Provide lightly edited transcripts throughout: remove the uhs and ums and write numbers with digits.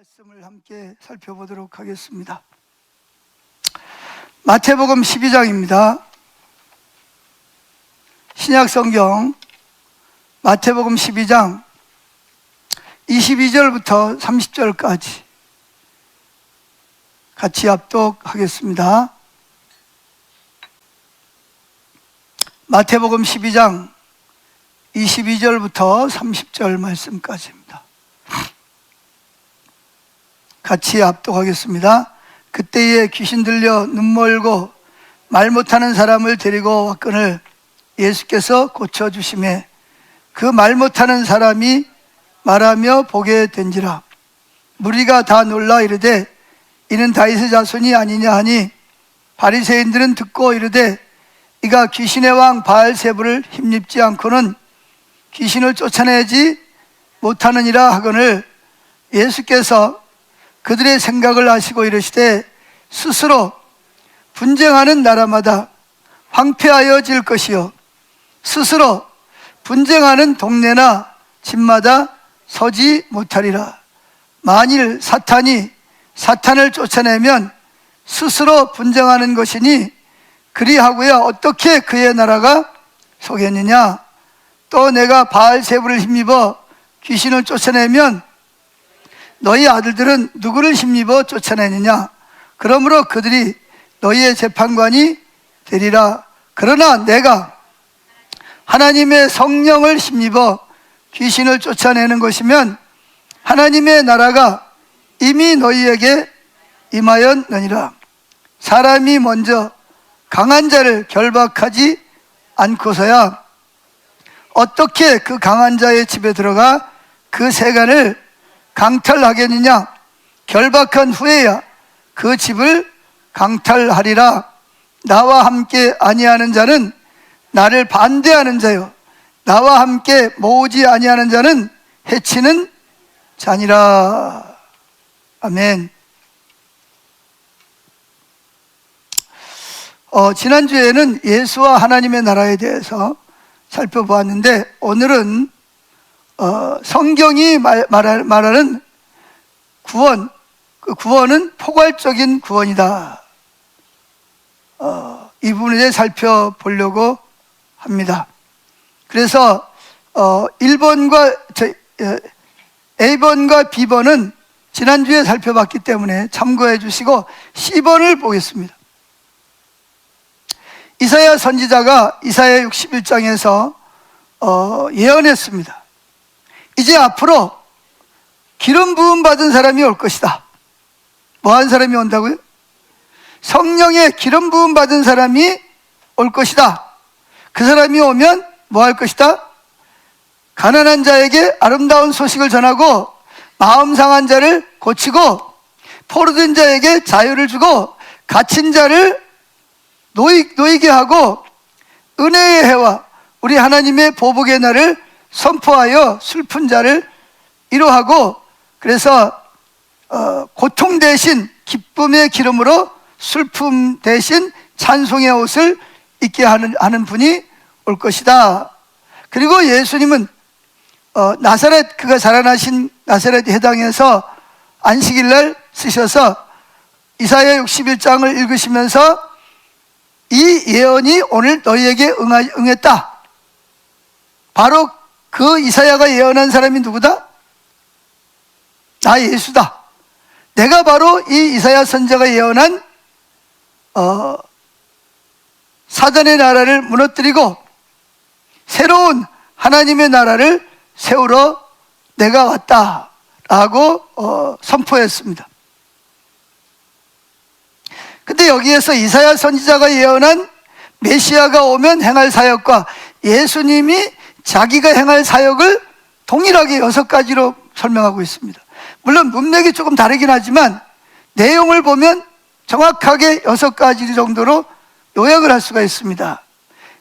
말씀을 함께 살펴보도록 하겠습니다. 마태복음 12장입니다. 신약성경 마태복음 12장 22절부터 30절까지 같이 합독하겠습니다. 마태복음 12장 22절부터 30절 말씀까지입니다. 같이 합독하겠습니다. 그때에 귀신 들려 눈 멀고 말 못하는 사람을 데리고 왔거늘 예수께서 고쳐주시매 그 말 못하는 사람이 말하며 보게 된지라. 무리가 다 놀라 이르되 이는 다윗의 자손이 아니냐 하니 바리새인들은 듣고 이르되 이가 귀신의 왕 바알세불을 힘입지 않고는 귀신을 쫓아내지 못하느니라 하거늘 예수께서 그들의 생각을 아시고 이르시되 스스로 분쟁하는 나라마다 황폐하여질 것이요 스스로 분쟁하는 동네나 집마다 서지 못하리라. 만일 사탄이 사탄을 쫓아내면 스스로 분쟁하는 것이니 그리하고야 어떻게 그의 나라가 서겠느냐. 또 내가 바알세불을 힘입어 귀신을 쫓아내면 너희 아들들은 누구를 힘입어 쫓아내느냐. 그러므로 그들이 너희의 재판관이 되리라. 그러나 내가 하나님의 성령을 힘입어 귀신을 쫓아내는 것이면 하나님의 나라가 이미 너희에게 임하였느니라. 사람이 먼저 강한 자를 결박하지 않고서야 어떻게 그 강한 자의 집에 들어가 그 세간을 강탈하겠느냐. 결박한 후에야 그 집을 강탈하리라. 나와 함께 아니하는 자는 나를 반대하는 자요 나와 함께 모으지 아니하는 자는 해치는 자니라. 아멘. 지난주에는 예수와 하나님의 나라에 대해서 살펴보았는데 오늘은 성경이 말하는 구원, 그 구원은 포괄적인 구원이다. 이 부분에 대해 살펴보려고 합니다. 그래서 A번과 B번은 지난주에 살펴봤기 때문에 참고해 주시고 C번을 보겠습니다. 이사야 선지자가 이사야 61장에서 예언했습니다. 이제 앞으로 기름 부음 받은 사람이 올 것이다. 뭐한 사람이 온다고요? 성령의 기름 부음 받은 사람이 올 것이다. 그 사람이 오면 뭐 할 것이다? 가난한 자에게 아름다운 소식을 전하고 마음 상한 자를 고치고 포로된 자에게 자유를 주고 갇힌 자를 놓이게 하고 은혜의 해와 우리 하나님의 보복의 날을 선포하여 슬픈 자를 위로하고 그래서 고통 대신 기쁨의 기름으로 슬픔 대신 찬송의 옷을 입게 하는 분이 올 것이다. 그리고 예수님은 나사렛 그가 자라나신 나사렛 해당에서 안식일날 쓰셔서 이사야 61장을 읽으시면서 이 예언이 오늘 너희에게 응했다. 바로 그 이사야가 예언한 사람이 누구다? 나 예수다. 내가 바로 이 이사야 선지자가 예언한 사단의 나라를 무너뜨리고 새로운 하나님의 나라를 세우러 내가 왔다라고 선포했습니다. 근데 여기에서 이사야 선지자가 예언한 메시아가 오면 행할 사역과 예수님이 자기가 행할 사역을 동일하게 6가지로 설명하고 있습니다. 물론 문맥이 조금 다르긴 하지만 내용을 보면 정확하게 6가지 정도로 요약을 할 수가 있습니다.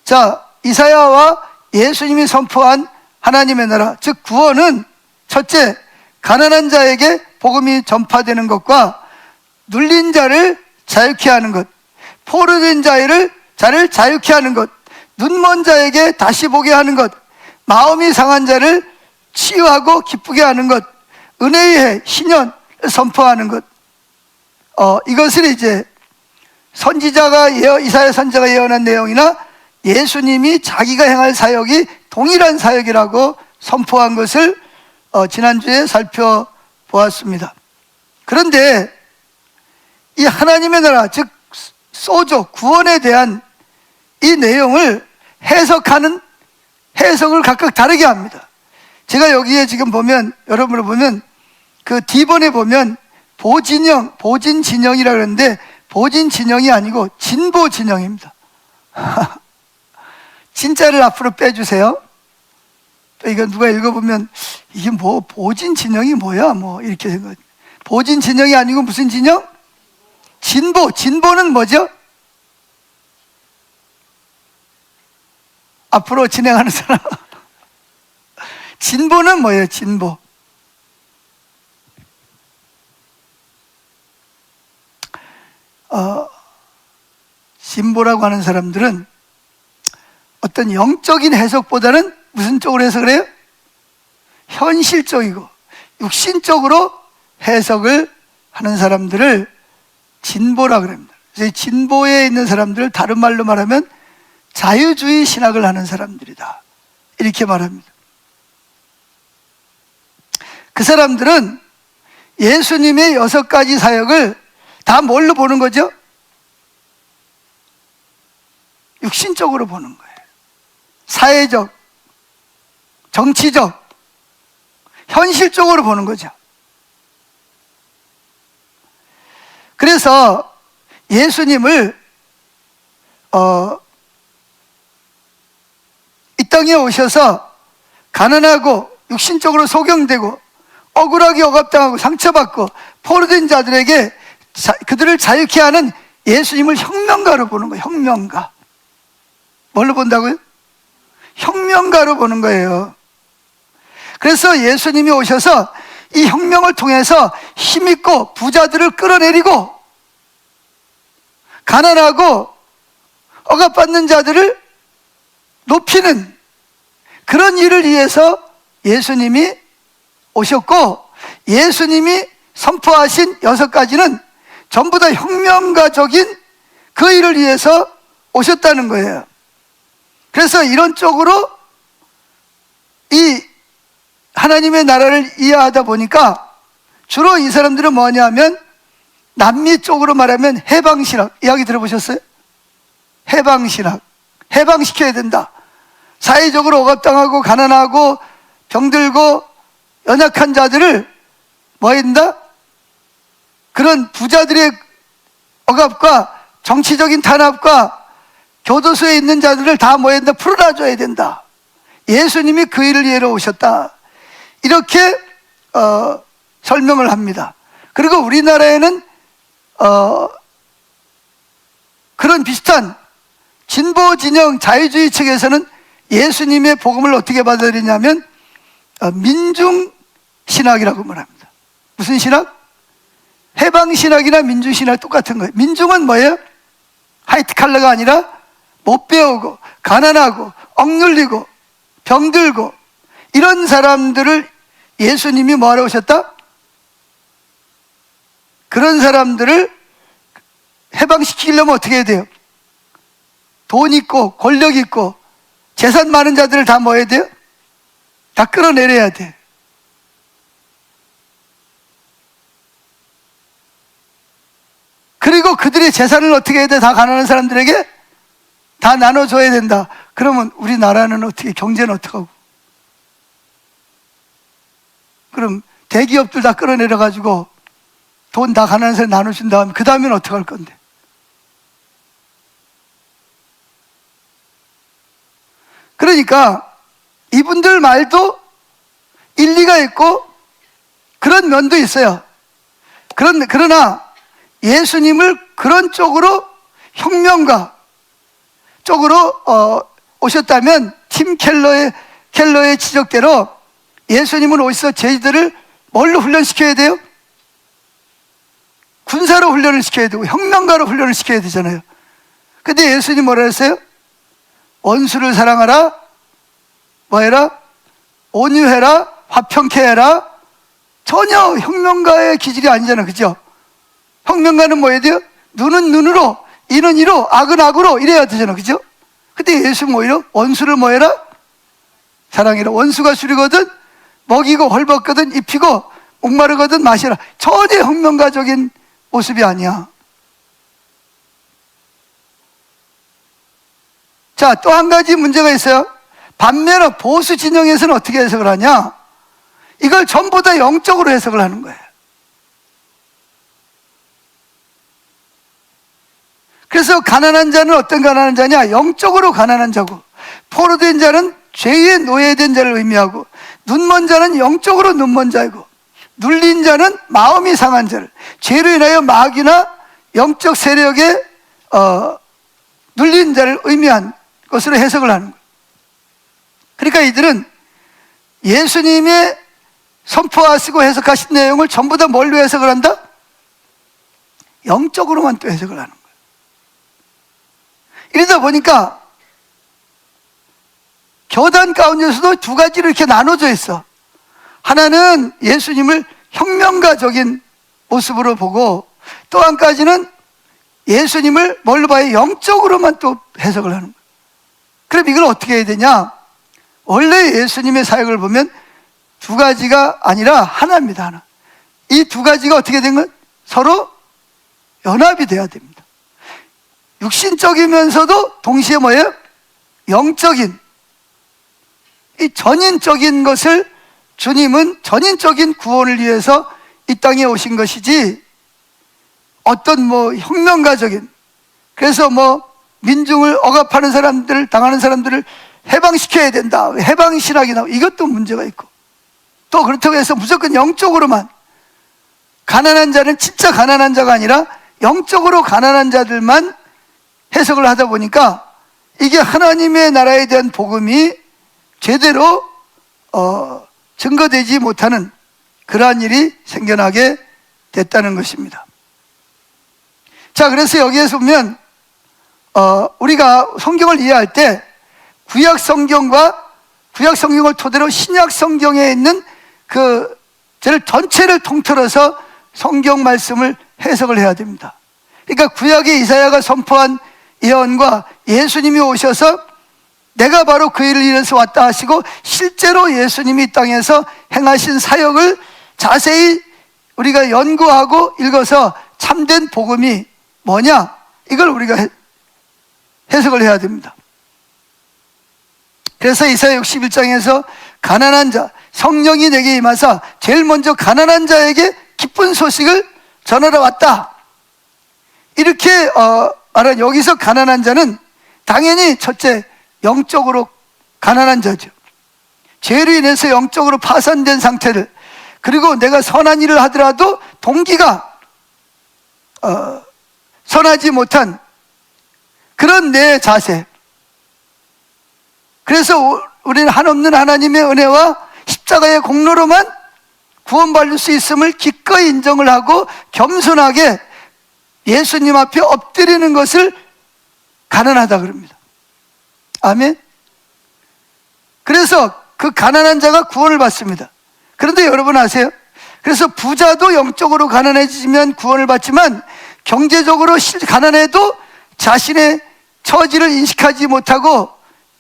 자, 이사야와 예수님이 선포한 하나님의 나라, 즉 구원은 첫째, 가난한 자에게 복음이 전파되는 것과 눌린 자를 자유케 하는 것, 포로된 자를 자유케 하는 것, 눈먼 자에게 다시 보게 하는 것, 마음이 상한 자를 치유하고 기쁘게 하는 것, 은혜의 해, 신년, 선포하는 것, 이것을 이제 이사야 선지자가 예언한 내용이나 예수님이 자기가 행할 사역이 동일한 사역이라고 선포한 것을 지난주에 살펴보았습니다. 그런데 이 하나님의 나라, 즉 소조, 구원에 대한 이 내용을 해석하는 해석을 각각 다르게 합니다. 제가 여기에 지금 보면, 여러분을 보면 그 D번에 보면 보진진영이라고 그러는데 보진진영이 아니고 진보진영입니다. 진짜를 앞으로 빼주세요. 또 이거 누가 읽어보면 이게 뭐 보진진영이 뭐야 뭐 이렇게 생각. 보진진영이 아니고 무슨 진영? 진보는 뭐죠? 앞으로 진행하는 사람. 진보는 뭐예요? 진보. 진보라고 하는 사람들은 어떤 영적인 해석보다는 무슨 쪽으로 해석을 해요? 현실적이고 육신적으로 해석을 하는 사람들을 진보라고 합니다. 그래서 진보에 있는 사람들을 다른 말로 말하면 자유주의 신학을 하는 사람들이다, 이렇게 말합니다. 그 사람들은 예수님의 6가지 사역을 다 뭘로 보는 거죠? 육신적으로 보는 거예요. 사회적, 정치적, 현실적으로 보는 거죠. 그래서 예수님을 이 땅에 오셔서 가난하고 육신적으로 소경되고 억울하게 억압당하고 상처받고 포로된 자들에게 그들을 자유케 하는 예수님을 혁명가로 보는 거예요. 혁명가. 뭘로 본다고요? 혁명가로 보는 거예요. 그래서 예수님이 오셔서 이 혁명을 통해서 힘있고 부자들을 끌어내리고 가난하고 억압받는 자들을 높이는 그런 일을 위해서 예수님이 오셨고, 예수님이 선포하신 6가지는 전부 다 혁명가적인 그 일을 위해서 오셨다는 거예요. 그래서 이런 쪽으로 이 하나님의 나라를 이해하다 보니까 주로 이 사람들은 뭐냐면 남미 쪽으로 말하면 해방신학 이야기 들어보셨어요? 해방신학, 해방시켜야 된다. 사회적으로 억압당하고 가난하고 병들고 연약한 자들을 뭐 해야 된다? 그런 부자들의 억압과 정치적인 탄압과 교도소에 있는 자들을 다 뭐 해야 된다? 풀어놔줘야 된다. 예수님이 그 일을 위해서 오셨다, 이렇게 설명을 합니다. 그리고 우리나라에는 그런 비슷한 진보 진영 자유주의 측에서는 예수님의 복음을 어떻게 받아들이냐면 민중신학이라고 말합니다. 무슨 신학? 해방신학이나 민중신학 똑같은 거예요. 민중은 뭐예요? 화이트 칼라가 아니라 못 배우고 가난하고 억눌리고 병들고 이런 사람들을 예수님이 뭐하러 오셨다? 그런 사람들을 해방시키려면 어떻게 해야 돼요? 돈 있고 권력 있고 재산 많은 자들을 다 뭐 해야 돼요? 다 끌어내려야 돼. 그리고 그들의 재산을 어떻게 해야 돼? 다 가난한 사람들에게 다 나눠줘야 된다. 그러면 우리나라는 어떻게, 경제는 어떻게 하고? 그럼 대기업들 다 끌어내려가지고 돈 다 가난한 사람 나눠준 다음에 그 다음에는 어떻게 할 건데? 그러니까 이분들 말도 일리가 있고 그런 면도 있어요. 그러나 예수님을 그런 쪽으로 혁명가 쪽으로 오셨다면 팀 켈러의 지적대로 예수님은 오셔서 저희들을 뭘로 훈련시켜야 돼요? 군사로 훈련을 시켜야 되고 혁명가로 훈련을 시켜야 되잖아요. 근데 예수님 뭐라 했어요? 원수를 사랑하라, 뭐 해라? 온유해라, 화평케 해라, 전혀 혁명가의 기질이 아니잖아요. 그죠? 혁명가는 뭐 해야 돼요? 눈은 눈으로, 이는 이로, 악은 악으로 이래야 되잖아요. 그죠? 근데 예수는 오히려 원수를 뭐 해라? 사랑해라. 원수가 술이거든 먹이고, 헐벗거든 입히고, 목마르거든 마시라. 전혀 혁명가적인 모습이 아니야. 자, 또 한 가지 문제가 있어요. 반면에 보수 진영에서는 어떻게 해석을 하냐? 이걸 전부 다 영적으로 해석을 하는 거예요. 그래서 가난한 자는 어떤 가난한 자냐? 영적으로 가난한 자고, 포로된 자는 죄에 노예된 자를 의미하고, 눈먼 자는 영적으로 눈먼 자이고, 눌린 자는 마음이 상한 자를, 죄로 인하여 마귀나 영적 세력에 눌린 자를 의미한 것으로 해석을 하는 거예요. 그러니까 이들은 예수님의 선포하시고 해석하신 내용을 전부 다 뭘로 해석을 한다? 영적으로만 또 해석을 하는 거예요. 이러다 보니까 교단 가운데서도 두 가지로 이렇게 나눠져 있어. 하나는 예수님을 혁명가적인 모습으로 보고, 또 한 가지는 예수님을 뭘로 봐요? 영적으로만 또 해석을 하는 거예요. 그럼 이걸 어떻게 해야 되냐? 원래 예수님의 사역을 보면 두 가지가 아니라 하나입니다. 하나. 이 두 가지가 어떻게 된 건? 서로 연합이 돼야 됩니다. 육신적이면서도 동시에 뭐예요? 영적인, 이 전인적인 것을 주님은 전인적인 구원을 위해서 이 땅에 오신 것이지, 어떤 뭐 혁명가적인, 그래서 뭐 민중을 억압하는 사람들, 당하는 사람들을 해방시켜야 된다, 해방신학이 나오고, 이것도 문제가 있고, 또 그렇다고 해서 무조건 영적으로만, 가난한 자는 진짜 가난한 자가 아니라 영적으로 가난한 자들만 해석을 하다 보니까 이게 하나님의 나라에 대한 복음이 제대로 증거되지 못하는 그러한 일이 생겨나게 됐다는 것입니다. 자, 그래서 여기에서 보면 우리가 성경을 이해할 때 구약 성경과 구약 성경을 토대로 신약 성경에 있는 그 전체를 통틀어서 성경 말씀을 해석을 해야 됩니다. 그러니까 구약의 이사야가 선포한 예언과 예수님이 오셔서 내가 바로 그 일을 위해서 왔다 하시고, 실제로 예수님이 이 땅에서 행하신 사역을 자세히 우리가 연구하고 읽어서 참된 복음이 뭐냐, 이걸 우리가 해석을 해야 됩니다. 그래서 이사야 61장에서 가난한 자, 성령이 내게 임하사 제일 먼저 가난한 자에게 기쁜 소식을 전하러 왔다, 이렇게 말한, 여기서 가난한 자는 당연히 첫째 영적으로 가난한 자죠. 죄로 인해서 영적으로 파산된 상태를, 그리고 내가 선한 일을 하더라도 동기가 선하지 못한 그런 내 자세. 그래서 우리는 한없는 하나님의 은혜와 십자가의 공로로만 구원받을 수 있음을 기꺼이 인정을 하고 겸손하게 예수님 앞에 엎드리는 것을 가난하다 그럽니다. 아멘. 그래서 그 가난한 자가 구원을 받습니다. 그런데 여러분 아세요? 그래서 부자도 영적으로 가난해지면 구원을 받지만, 경제적으로 가난해도 자신의 처지를 인식하지 못하고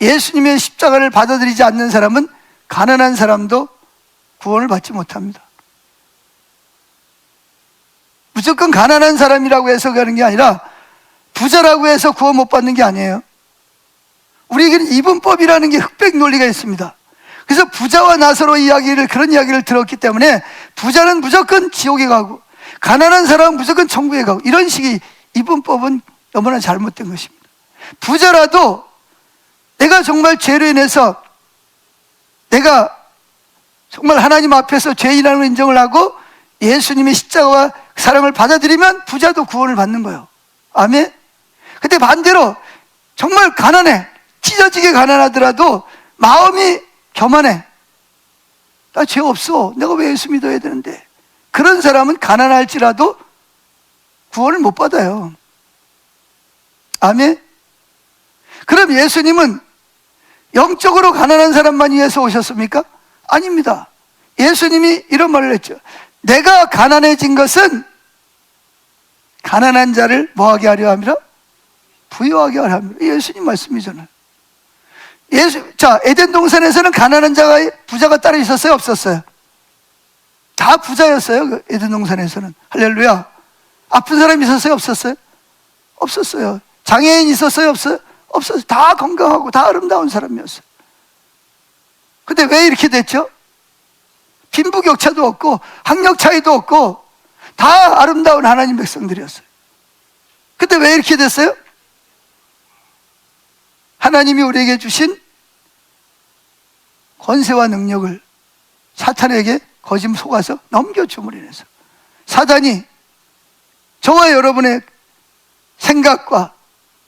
예수님의 십자가를 받아들이지 않는 사람은, 가난한 사람도 구원을 받지 못합니다. 무조건 가난한 사람이라고 해석하는 게 아니라 부자라고 해서 구원 못 받는 게 아니에요. 우리에게는 이분법이라는 게 흑백 논리가 있습니다. 그래서 부자와 나사로 그런 이야기를 들었기 때문에 부자는 무조건 지옥에 가고 가난한 사람은 무조건 천국에 가고, 이런 식의 이분법은 너무나 잘못된 것입니다. 부자라도 내가 정말 죄로 인해서 내가 정말 하나님 앞에서 죄인이라는 걸 인정을 하고 예수님의 십자가와 사랑을 받아들이면 부자도 구원을 받는 거예요. 아멘. 근데 반대로 정말 가난해, 찢어지게 가난하더라도 마음이 교만해, 나 죄 없어, 내가 왜 예수 믿어야 되는데, 그런 사람은 가난할지라도 구원을 못 받아요. 아멘. 그럼 예수님은 영적으로 가난한 사람만 위해서 오셨습니까? 아닙니다. 예수님이 이런 말을 했죠. 내가 가난해진 것은 가난한 자를 뭐하게 하려 함이라? 부유하게 하려 함이라. 예수님 말씀이잖아요. 자, 에덴 동산에서는 가난한 부자가 따로 있었어요? 없었어요? 다 부자였어요. 그 에덴 동산에서는. 할렐루야. 아픈 사람이 있었어요? 없었어요? 없었어요. 장애인 있었어요? 없어요? 없었어요. 다 건강하고 다 아름다운 사람이었어요. 근데 왜 이렇게 됐죠? 빈부격차도 없고 학력 차이도 없고 다 아름다운 하나님 백성들이었어요. 근데 왜 이렇게 됐어요? 하나님이 우리에게 주신 권세와 능력을 사탄에게 거짓 속아서 넘겨줌으로 인해서 사단이 저와 여러분의 생각과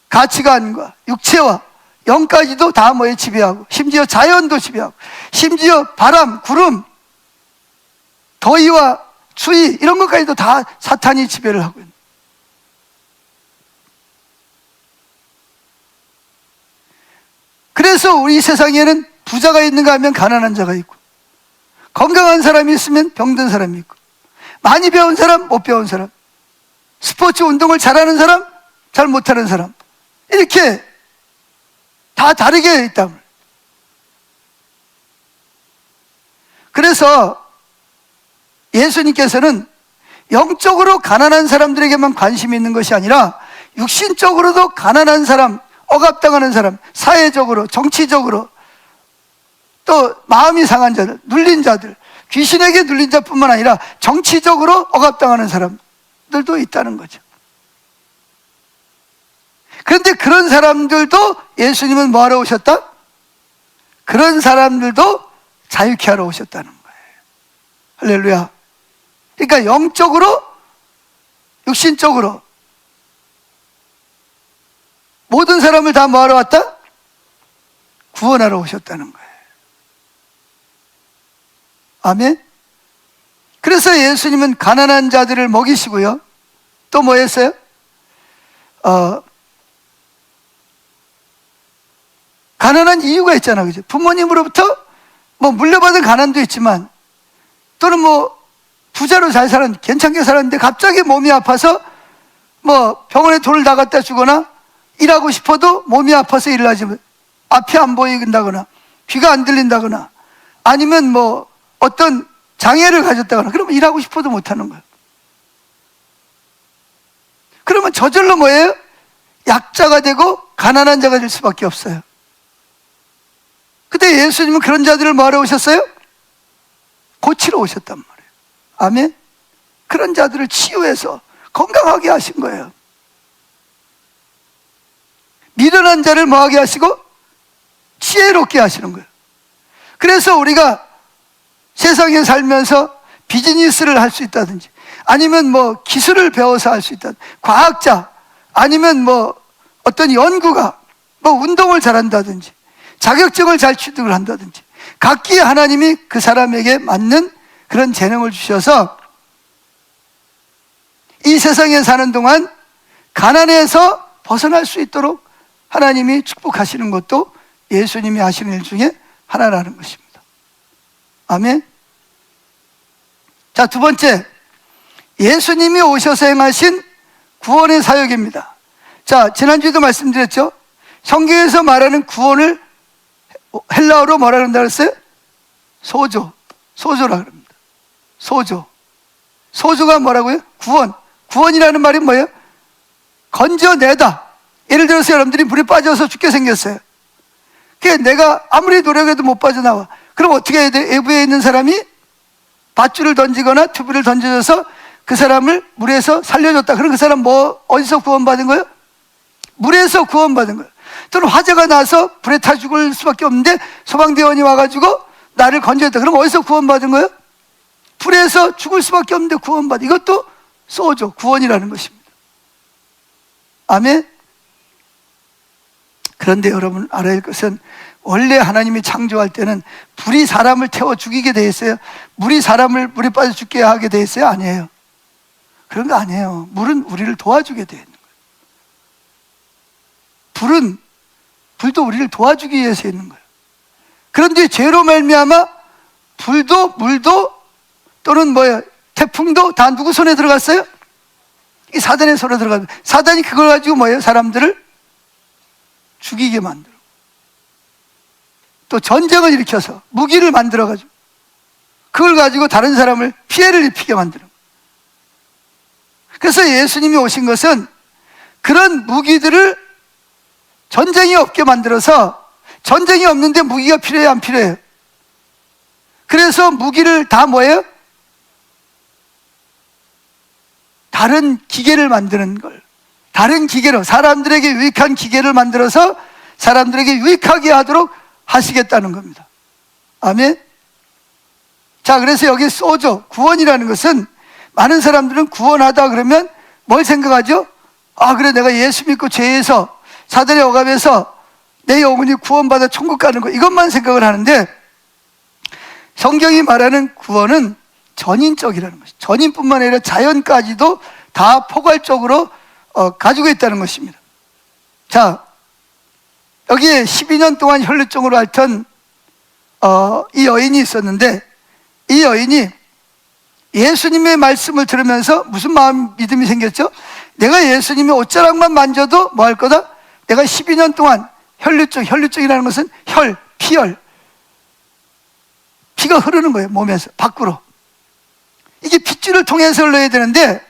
가치관과 육체와 영까지도 다 뭐에 지배하고, 심지어 자연도 지배하고, 심지어 바람, 구름, 더위와 추위 이런 것까지도 다 사탄이 지배를 하고 있는. 그래서 우리 세상에는 부자가 있는가 하면 가난한 자가 있고, 건강한 사람이 있으면 병든 사람이 있고, 많이 배운 사람, 못 배운 사람, 스포츠 운동을 잘하는 사람, 잘 못하는 사람, 이렇게 다 다르게 있단 말이에요. 그래서 예수님께서는 영적으로 가난한 사람들에게만 관심이 있는 것이 아니라 육신적으로도 가난한 사람, 억압당하는 사람, 사회적으로, 정치적으로, 또 마음이 상한 자들, 눌린 자들, 귀신에게 눌린 자뿐만 아니라 정치적으로 억압당하는 사람들도 있다는 거죠. 그런데 그런 사람들도 예수님은 뭐하러 오셨다? 그런 사람들도 자유케 하러 오셨다는 거예요. 할렐루야. 그러니까 영적으로, 육신적으로 모든 사람을 다 뭐하러 왔다? 구원하러 오셨다는 거예요. 아멘. 그래서 예수님은 가난한 자들을 먹이시고요, 또 뭐 했어요? 가난한 이유가 있잖아, 그죠? 부모님으로부터 뭐 물려받은 가난도 있지만, 또는 뭐 부자로 잘 괜찮게 살았는데 갑자기 몸이 아파서 뭐 병원에 돈을 다 갖다 주거나, 일하고 싶어도 몸이 아파서 일을 하지, 앞이 안 보인다거나 귀가 안 들린다거나 아니면 뭐 어떤 장애를 가졌다거나, 그러면 일하고 싶어도 못하는 거예요. 그러면 저절로 뭐예요? 약자가 되고 가난한 자가 될 수밖에 없어요. 근데 예수님은 그런 자들을 뭐하러 오셨어요? 고치러 오셨단 말이에요. 아멘. 그런 자들을 치유해서 건강하게 하신 거예요. 미련한 자를 뭐하게 하시고 지혜롭게 하시는 거예요. 그래서 우리가 세상에 살면서 비즈니스를 할 수 있다든지, 아니면 뭐 기술을 배워서 할 수 있다든지, 과학자, 아니면 뭐 어떤 연구가 뭐 운동을 잘한다든지, 자격증을 잘 취득을 한다든지, 각기 하나님이 그 사람에게 맞는 그런 재능을 주셔서 이 세상에 사는 동안 가난에서 벗어날 수 있도록 하나님이 축복하시는 것도 예수님이 하시는 일 중에 하나라는 것입니다. 아멘. 자, 두 번째, 예수님이 오셔서 행하신 구원의 사역입니다. 자, 지난주에도 말씀드렸죠. 성경에서 말하는 구원을 헬라어로 뭐라 그런다 그랬어요? 소조라 그럽니다. 소조가 뭐라고요? 구원이라는 말이 뭐예요? 건져내다. 예를 들어서 여러분들이 물에 빠져서 죽게 생겼어요. 그러니까 내가 아무리 노력해도 못 빠져나와. 그럼 어떻게 해야 돼? 외부에 있는 사람이 밧줄을 던지거나 튜브를 던져줘서 그 사람을 물에서 살려줬다. 그럼 그 사람 뭐 어디서 구원받은 거예요? 물에서 구원받은 거예요. 또는 화재가 나서 불에 타 죽을 수밖에 없는데 소방대원이 와가지고 나를 건져줬다. 그럼 어디서 구원받은 거예요? 불에서 죽을 수밖에 없는데 구원받은, 이것도 소조, 구원이라는 것입니다. 아멘. 그런데 여러분 알아야 할 것은, 원래 하나님이 창조할 때는 불이 사람을 태워 죽이게 돼 있어요? 물이 사람을 물에 빠져 죽게 하게 돼 있어요? 아니에요. 그런 거 아니에요. 물은 우리를 도와주게 돼 있는 거예요. 불도 우리를 도와주기 위해서 있는 거예요. 그런데 죄로 말미암아 불도 물도 또는 뭐예요? 태풍도 다 누구 손에 들어갔어요? 이 사단의 손에 들어가요. 사단이 그걸 가지고 뭐예요? 사람들을 죽이게 만들고 또 전쟁을 일으켜서 무기를 만들어가지고 그걸 가지고 다른 사람을 피해를 입히게 만드는 거예요. 그래서 예수님이 오신 것은 그런 무기들을 전쟁이 없게 만들어서 전쟁이 없는데 무기가 필요해요, 안 필요해요? 그래서 무기를 다 뭐예요? 다른 기계를 만드는 걸, 다른 기계로 사람들에게 유익한 기계를 만들어서 사람들에게 유익하게 하도록 하시겠다는 겁니다. 아멘. 자, 그래서 여기 소조, 구원이라는 것은 많은 사람들은 구원하다 그러면 뭘 생각하죠? 아, 그래, 내가 예수 믿고 죄에서 사단의 억압에서 내 영혼이 구원받아 천국 가는 거, 이것만 생각을 하는데 성경이 말하는 구원은 전인적이라는 것이죠. 전인뿐만 아니라 자연까지도 다 포괄적으로 가지고 있다는 것입니다. 자, 여기에 12년 동안 혈루증으로 앓던 이 여인이 있었는데 이 여인이 예수님의 말씀을 들으면서 무슨 믿음이 생겼죠? 내가 예수님의 옷자락만 만져도 뭐 할 거다? 내가 12년 동안 혈루증이라는 것은 피열, 피가 흐르는 거예요. 몸에서 밖으로. 이게 핏줄을 통해서 흘러야 되는데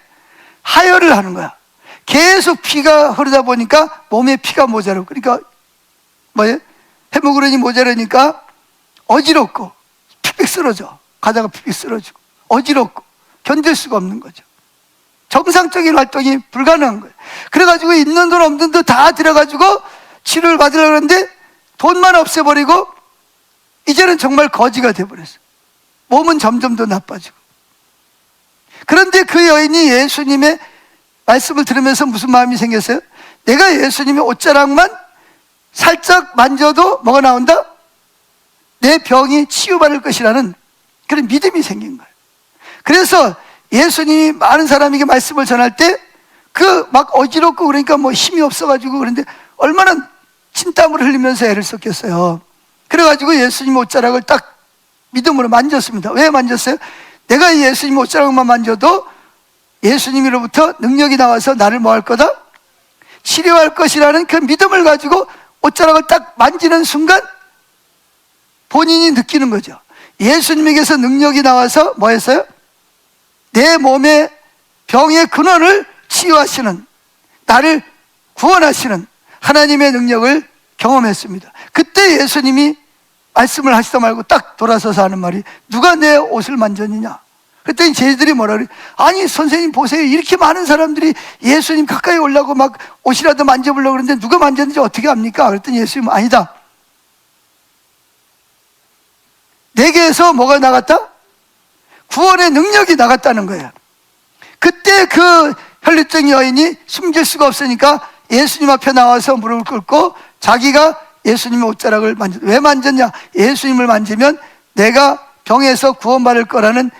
하혈을 하는 거야. 계속 피가 흐르다 보니까 몸에 피가 모자라고, 그러니까 뭐예요? 헤모그린이 모자라니까 어지럽고 픽픽 쓰러져. 가다가 픽픽 쓰러지고 어지럽고 견딜 수가 없는 거죠. 정상적인 활동이 불가능한 거예요. 그래가지고 있는 돈 없는 돈 다 들여가지고 치료를 받으려고 하는데 돈만 없애버리고 이제는 정말 거지가 돼버렸어요. 몸은 점점 더 나빠지고. 그런데 그 여인이 예수님의 말씀을 들으면서 무슨 마음이 생겼어요? 내가 예수님의 옷자락만 살짝 만져도 뭐가 나온다? 내 병이 치유받을 것이라는 그런 믿음이 생긴 거예요. 그래서 예수님이 많은 사람에게 말씀을 전할 때 그 막 어지럽고 그러니까 뭐 힘이 없어가지고 그런데 얼마나 진땀을 흘리면서 애를 썼겠어요. 그래가지고 예수님 옷자락을 딱 믿음으로 만졌습니다. 왜 만졌어요? 내가 예수님 옷자락만 만져도 예수님으로부터 능력이 나와서 나를 뭐 할 거다? 치료할 것이라는 그 믿음을 가지고 옷자락을 딱 만지는 순간 본인이 느끼는 거죠. 예수님에게서 능력이 나와서 뭐 했어요? 내 몸의 병의 근원을 치유하시는, 나를 구원하시는 하나님의 능력을 경험했습니다. 그때 예수님이 말씀을 하시다 말고 딱 돌아서서 하는 말이 누가 내 옷을 만졌느냐? 그랬더니 제자들이 뭐라 그래? 아니 선생님 보세요, 이렇게 많은 사람들이 예수님 가까이 오려고 막 옷이라도 만져보려고 그러는데 누가 만졌는지 어떻게 압니까? 그랬더니 예수님은 아니다, 내게서 뭐가 나갔다? 구원의 능력이 나갔다는 거예요. 그때 그 혈루증 여인이 숨길 수가 없으니까 예수님 앞에 나와서 무릎을 꿇고 자기가 예수님의 옷자락을 왜 만졌냐? 예수님을 만지면 내가 병에서 구원받을 거라는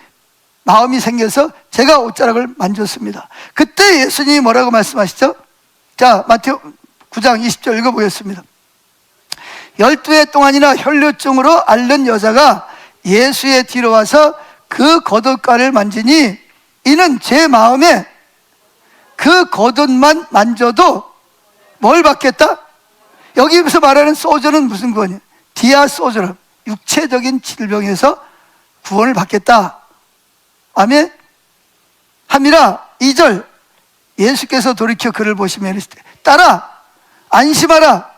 마음이 생겨서 제가 옷자락을 만졌습니다. 그때 예수님이 뭐라고 말씀하시죠? 자, 마태오 9장 20절 읽어보겠습니다. 12해 동안이나 혈루증으로 앓는 여자가 예수의 뒤로 와서 그 겉옷가를 만지니 이는 제 마음에 그 겉옷만 만져도 뭘 받겠다? 여기서 말하는 소저는 무슨 구원이에요? 디아소저는 육체적인 질병에서 구원을 받겠다. 아멘. 함이라 2절 예수께서 돌이켜 그를 보시며 이르시되 딸아 안심하라,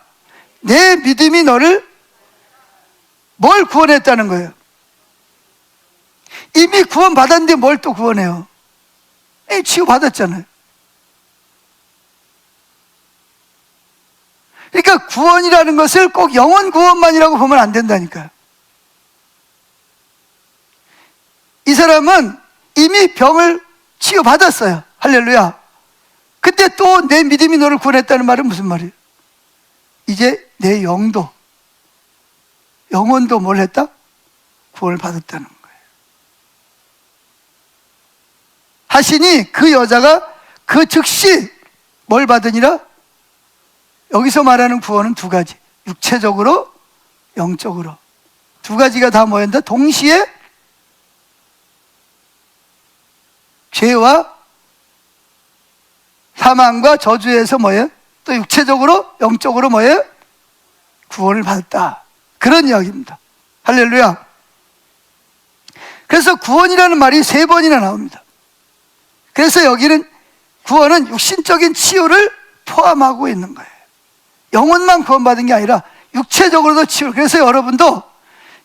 내 믿음이 너를 뭘 구원했다는 거예요? 이미 구원받았는데 뭘 또 구원해요? 치유받았잖아요. 그러니까 구원이라는 것을 꼭 영원 구원만이라고 보면 안 된다니까요. 이 사람은 이미 병을 치유받았어요. 할렐루야. 근데 또 내 믿음이 너를 구원했다는 말은 무슨 말이에요? 이제 내 영혼도 뭘 했다? 구원을 받았다는 거예요. 하시니 그 여자가 그 즉시 뭘 받으니라? 여기서 말하는 구원은 두 가지, 육체적으로 영적으로 두 가지가 다 뭐였다? 동시에 죄와 사망과 저주에서 뭐예요? 또 육체적으로 영적으로 뭐예요? 구원을 받았다. 그런 이야기입니다. 할렐루야. 그래서 구원이라는 말이 3번이나 나옵니다. 그래서 여기는 구원은 육신적인 치유를 포함하고 있는 거예요. 영혼만 구원받은 게 아니라 육체적으로도 치유. 그래서 여러분도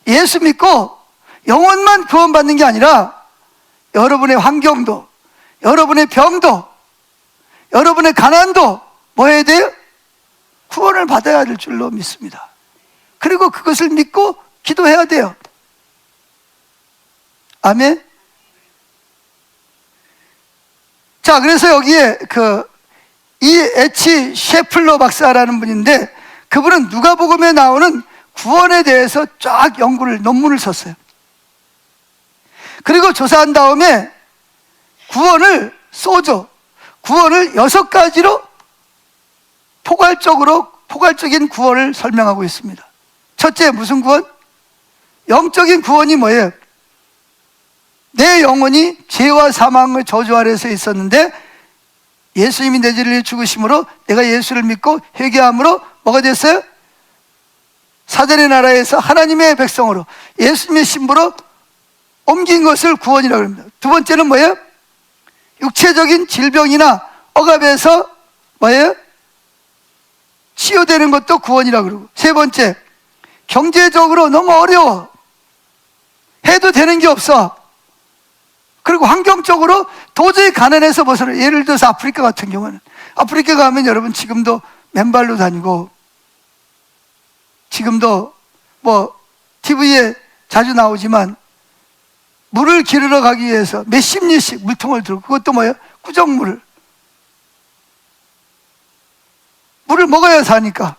예수 믿고 영혼만 구원받는 게 아니라 여러분의 환경도, 여러분의 병도, 여러분의 가난도 뭐 해야 돼요? 구원을 받아야 될 줄로 믿습니다. 그리고 그것을 믿고 기도해야 돼요. 아멘. 자, 그래서 여기에 이 H. 셰플러 박사라는 분인데, 그분은 누가복음에 나오는 구원에 대해서 쫙 논문을 썼어요. 그리고 조사한 다음에 구원을 6가지로 포괄적인 구원을 설명하고 있습니다. 첫째, 무슨 구원? 영적인 구원이 뭐예요? 내 영혼이 죄와 사망의 저주 아래서 있었는데 예수님이 내 죄를 죽으심으로 내가 예수를 믿고 회개함으로 뭐가 됐어요? 사단의 나라에서 하나님의 백성으로 예수님의 신부로 옮긴 것을 구원이라고 합니다. 두 번째는 뭐예요? 육체적인 질병이나 억압에서 뭐예요? 치유되는 것도 구원이라고 그러고, 세 번째, 경제적으로 너무 어려워, 해도 되는 게 없어, 그리고 환경적으로 도저히 가난해서 벗어나. 예를 들어서 아프리카 같은 경우는, 아프리카 가면 여러분 지금도 맨발로 다니고, 지금도 뭐 TV에 자주 나오지만 물을 기르러 가기 위해서 몇십 리씩 물통을 들고, 그것도 뭐예요? 구정물을, 물을 먹어야 사니까.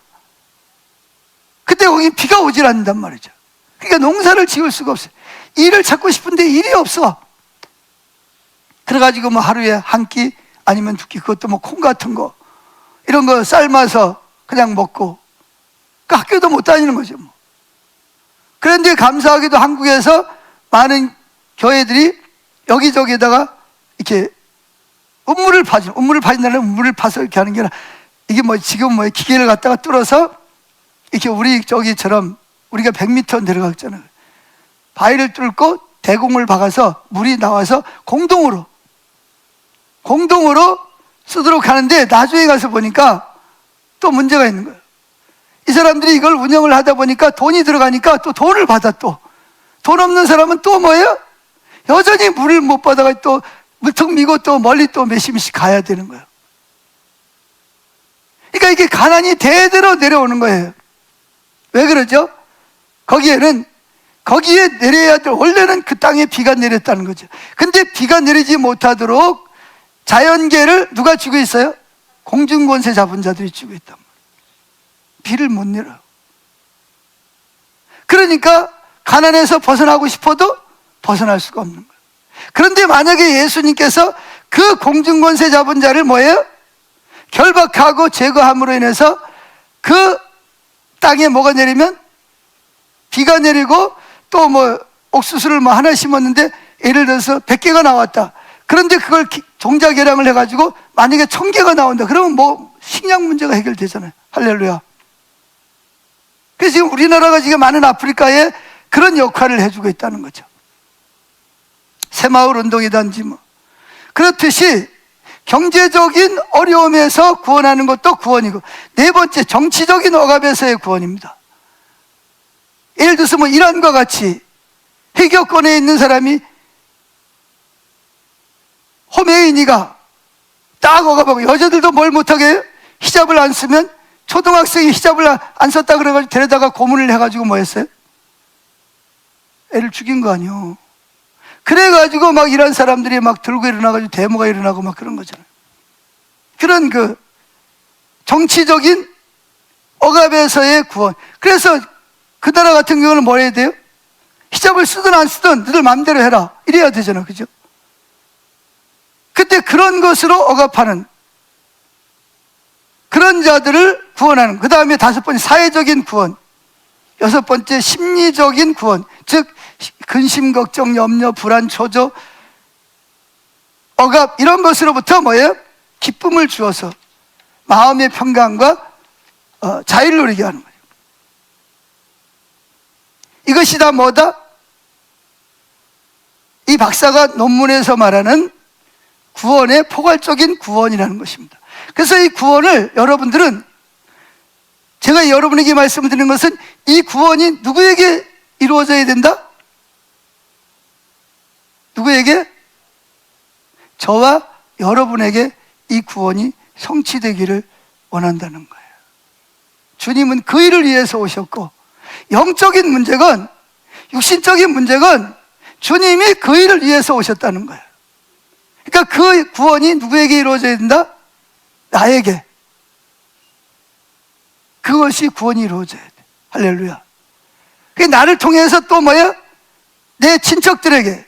그때 거기 비가 오질 않는단 말이죠. 그러니까 농사를 지을 수가 없어요. 일을 찾고 싶은데 일이 없어. 그래가지고 뭐 하루에 한 끼 아니면 2끼, 그것도 뭐 콩 같은 거 이런 거 삶아서 그냥 먹고, 그 학교도 못 다니는 거죠 뭐. 그런데 감사하게도 한국에서 많은 교회들이 여기저기에다가 이렇게 음물을 파진다는 음물을 파서 이렇게 하는 게 아니라, 이게 뭐 지금 뭐 기계를 갖다가 뚫어서 이렇게 우리 저기처럼 우리가 100m 내려갔잖아요. 바위를 뚫고 대공을 박아서 물이 나와서 공동으로 쓰도록 하는데, 나중에 가서 보니까 또 문제가 있는 거예요. 이 사람들이 이걸 운영을 하다 보니까 돈이 들어가니까 또 돈을 받아. 또 돈 없는 사람은 또 뭐예요? 여전히 물을 못 받아가 또 물통 미고 또 멀리 또 몇십 미씩 가야 되는 거예요. 그러니까 이게 가난이 대대로 내려오는 거예요. 왜 그러죠? 거기에 내려야 될, 원래는 그 땅에 비가 내렸다는 거죠. 근데 비가 내리지 못하도록 자연계를 누가 쥐고 있어요? 공중권세 잡은 자들이 쥐고 있단 말이에요. 비를 못 내려요. 그러니까 가난에서 벗어나고 싶어도 벗어날 수가 없는 거예요. 그런데 만약에 예수님께서 그 공중권세 잡은 자를 뭐예요? 결박하고 제거함으로 인해서 그 땅에 뭐가 내리면, 비가 내리고 또 뭐 옥수수를 뭐 하나 심었는데 예를 들어서 100개가 나왔다. 그런데 그걸 종자 계량을 해가지고 만약에 1000개가 나온다. 그러면 뭐 식량 문제가 해결되잖아요. 할렐루야. 그래서 지금 우리나라가 지금 많은 아프리카에 그런 역할을 해주고 있다는 거죠. 새마을 운동이든지 뭐. 그렇듯이 경제적인 어려움에서 구원하는 것도 구원이고, 네 번째, 정치적인 억압에서의 구원입니다. 예를 들어서 뭐 이란과 같이 해결권에 있는 사람이, 호메이니가 딱 억압하고, 여자들도 뭘 못하게 해요? 히잡을 안 쓰면, 초등학생이 히잡을 안 썼다 그래가지고 데려다가 고문을 해가지고 뭐 했어요? 애를 죽인 거 아니에요. 그래가지고 막 이란 사람들이 막 들고 일어나가지고 데모가 일어나고 막 그런 거잖아요. 그런 그 정치적인 억압에서의 구원. 그래서 그 나라 같은 경우는 뭐 해야 돼요? 히잡을 쓰든 안 쓰든 너들 마음대로 해라, 이래야 되잖아, 그죠? 그때 그런 것으로 억압하는 그런 자들을 구원하는. 그 다음에 5번째, 사회적인 구원. 6번째, 심리적인 구원. 즉 근심, 걱정, 염려, 불안, 초조, 억압 이런 것으로부터 뭐예요? 기쁨을 주어서 마음의 평강과 자유를 누리게 하는 거예요. 이것이 다 뭐다? 이 박사가 논문에서 말하는 구원의 포괄적인 구원이라는 것입니다. 그래서 이 구원을 여러분들은, 제가 여러분에게 말씀을 드리는 것은 이 구원이 누구에게 이루어져야 된다? 누구에게? 저와 여러분에게 이 구원이 성취되기를 원한다는 거예요. 주님은 그 일을 위해서 오셨고, 영적인 문제건 육신적인 문제건 주님이 그 일을 위해서 오셨다는 거예요. 그러니까 그 구원이 누구에게 이루어져야 된다? 나에게. 그것이 구원이 이루어져야 돼. 할렐루야. 나를 통해서 또 뭐야? 내 친척들에게,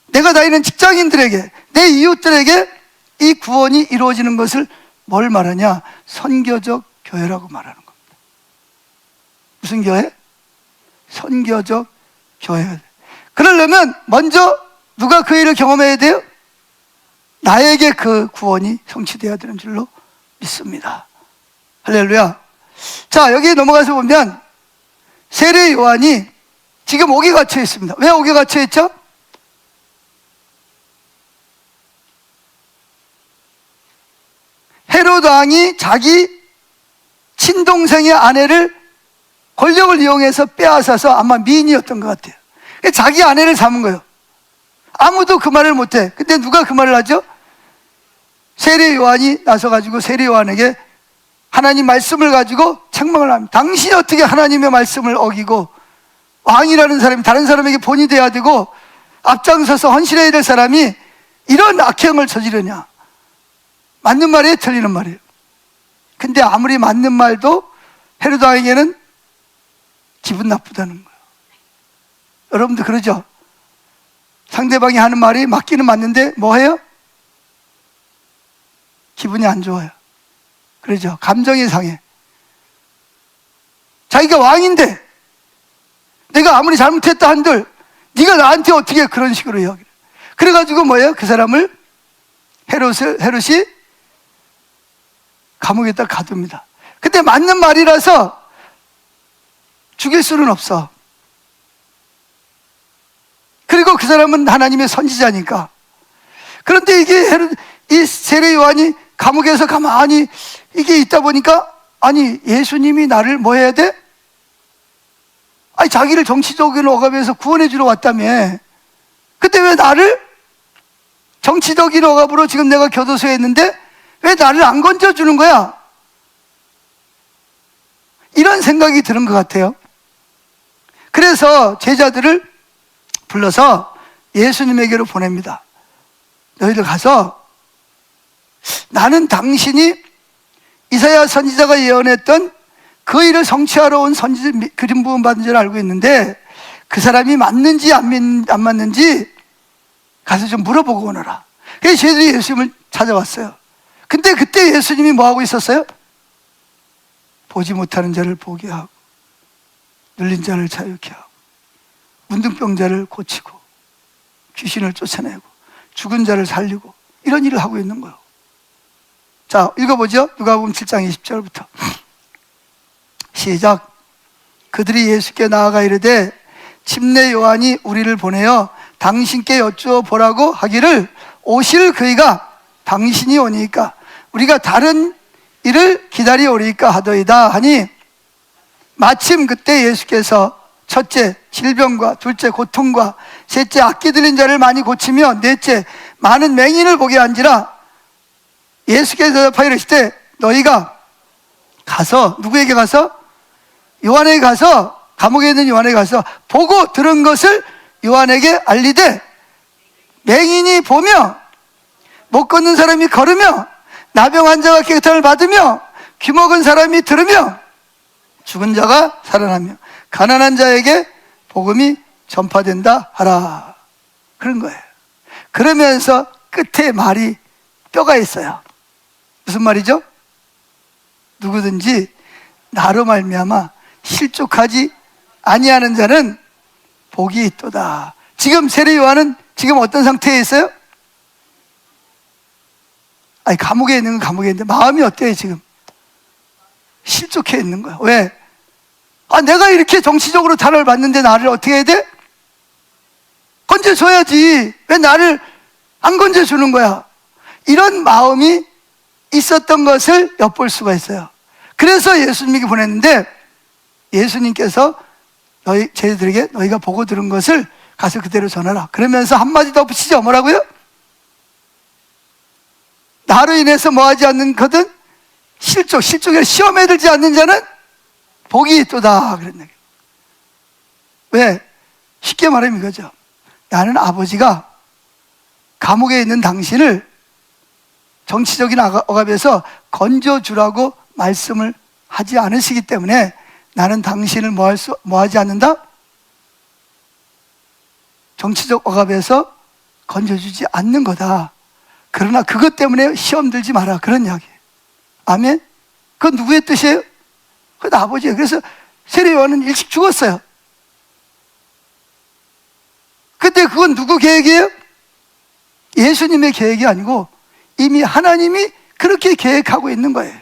내가 다니는 직장인들에게, 내 이웃들에게 이 구원이 이루어지는 것을 뭘 말하냐? 선교적 교회라고 말하는 겁니다. 무슨 교회? 선교적 교회. 그러려면 먼저 누가 그 일을 경험해야 돼요? 나에게 그 구원이 성취되어야 되는 줄로 믿습니다. 할렐루야. 자, 여기 넘어가서 보면 세례 요한이 지금 옥에 갇혀 있습니다. 왜 옥에 갇혀 있죠? 헤롯 왕이 자기 친동생의 아내를 권력을 이용해서 빼앗아서 아마 미인이었던 것 같아요. 자기 아내를 잡은 거예요. 아무도 그 말을 못해. 근데 누가 그 말을 하죠? 세례 요한이 나서가지고 세례 요한에게 하나님 말씀을 가지고 책망을 합니다. 당신이 어떻게 하나님의 말씀을 어기고, 왕이라는 사람이 다른 사람에게 본이 돼야 되고 앞장서서 헌신해야 될 사람이 이런 악행을 저지르냐. 맞는 말이에요? 틀리는 말이에요? 근데 아무리 맞는 말도 헤롯 왕에게는 기분 나쁘다는 거예요. 여러분도 그러죠? 상대방이 하는 말이 맞기는 맞는데 뭐 해요? 기분이 안 좋아요. 그러죠? 감정이 상해. 자기가 왕인데 내가 아무리 잘못했다 한들 네가 나한테 어떻게 그런 식으로 이야기를. 그래가지고 뭐예요? 그 사람을 헤롯이 감옥에다 가둡니다. 근데 맞는 말이라서 죽일 수는 없어. 그리고 그 사람은 하나님의 선지자니까. 그런데 이 세례 요한이 감옥에서 가만히 이게 있다 보니까, 아니 예수님이 나를 뭐 해야 돼? 아니 자기를 정치적인 억압에서 구원해 주러 왔다며. 근데 왜 나를 정치적인 억압으로 지금 내가 교도소에 있는데 왜 나를 안 건져주는 거야? 이런 생각이 드는 것 같아요. 그래서 제자들을 불러서 예수님에게로 보냅니다. 너희들 가서 나는 당신이 이사야 선지자가 예언했던 그 일을 성취하러 온 선지자 그림 부음 받은 줄 알고 있는데 그 사람이 맞는지 안 맞는지 가서 좀 물어보고 오너라. 그래서 저희들이 예수님을 찾아왔어요. 근데 그때 예수님이 뭐 하고 있었어요? 보지 못하는 자를 보게 하고, 눌린 자를 자유케 하고, 문둥병자를 고치고, 귀신을 쫓아내고, 죽은 자를 살리고, 이런 일을 하고 있는 거예요. 자, 읽어보죠. 누가복음 7장 20절부터 시작. 그들이 예수께 나아가 이르되 침례 요한이 우리를 보내어 당신께 여쭈어 보라고 하기를 오실 그이가 당신이 오니까 우리가 다른 일을 기다리오리까 하더이다 하니, 마침 그때 예수께서 첫째 질병과 둘째 고통과 셋째 악기 들린 자를 많이 고치며 넷째 많은 맹인을 보게 한지라. 예수께서 대답하여 이르시되 너희가 가서, 누구에게 가서? 요한에게 가서, 감옥에 있는 요한에게 가서 보고 들은 것을 요한에게 알리되 맹인이 보며 못 걷는 사람이 걸으며 나병 환자가 깨끗함을 받으며 귀 먹은 사람이 들으며 죽은 자가 살아나며 가난한 자에게 복음이 전파된다 하라. 그런 거예요. 그러면서 끝에 말이 뼈가 있어요. 무슨 말이죠? 누구든지 나로 말미암아 실족하지 아니하는 자는 복이 있도다. 지금 세례 요한은 지금 어떤 상태에 있어요? 아니, 감옥에 있는 건 감옥에 있는데 마음이 어때요 지금? 실족해 있는 거야. 왜? 내가 이렇게 정치적으로 탄압을 받는데 나를 어떻게 해야 돼? 건져줘야지. 왜 나를 안 건져주는 거야? 이런 마음이 있었던 것을 엿볼 수가 있어요. 그래서 예수님에게 보냈는데, 예수님께서 쟤들에게 너희가 보고 들은 것을 가서 그대로 전하라. 그러면서 한마디 더 붙이죠. 뭐라고요? 나로 인해서 뭐하지 않는 거든 실족에 시험에 들지 않는 자는 복이 있도다. 그랬네. 왜? 쉽게 말하면 이거죠. 나는 아버지가 감옥에 있는 당신을 정치적인 억압에서 건져주라고 말씀을 하지 않으시기 때문에 나는 당신을 뭐하지 않는다? 정치적 억압에서 건져주지 않는 거다. 그러나 그것 때문에 시험 들지 마라. 그런 이야기예요. 아멘? 그건 누구의 뜻이에요? 그건 아버지예요. 그래서 세례 요한은 일찍 죽었어요. 근데 그건 누구 계획이에요? 예수님의 계획이 아니고 이미 하나님이 그렇게 계획하고 있는 거예요.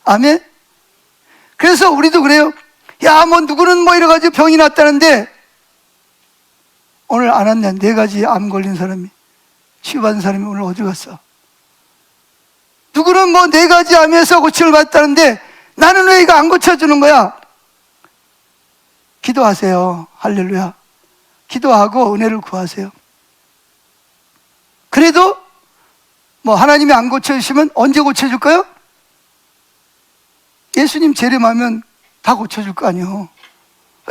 아멘? 그래서 우리도 그래요. 야, 뭐 누구는 뭐 여러 가지 병이 났다는데 오늘 안 왔네. 4가지 암 걸린 사람이, 치유받은 사람이 오늘 어디 갔어? 누구는 뭐 4가지 암에서 고침을 받았다는데 나는 왜 이거 안 고쳐주는 거야? 기도하세요. 할렐루야. 기도하고 은혜를 구하세요. 그래도 뭐 하나님이 안 고쳐주시면 언제 고쳐줄까요? 예수님 재림하면 다 고쳐줄 거 아니에요.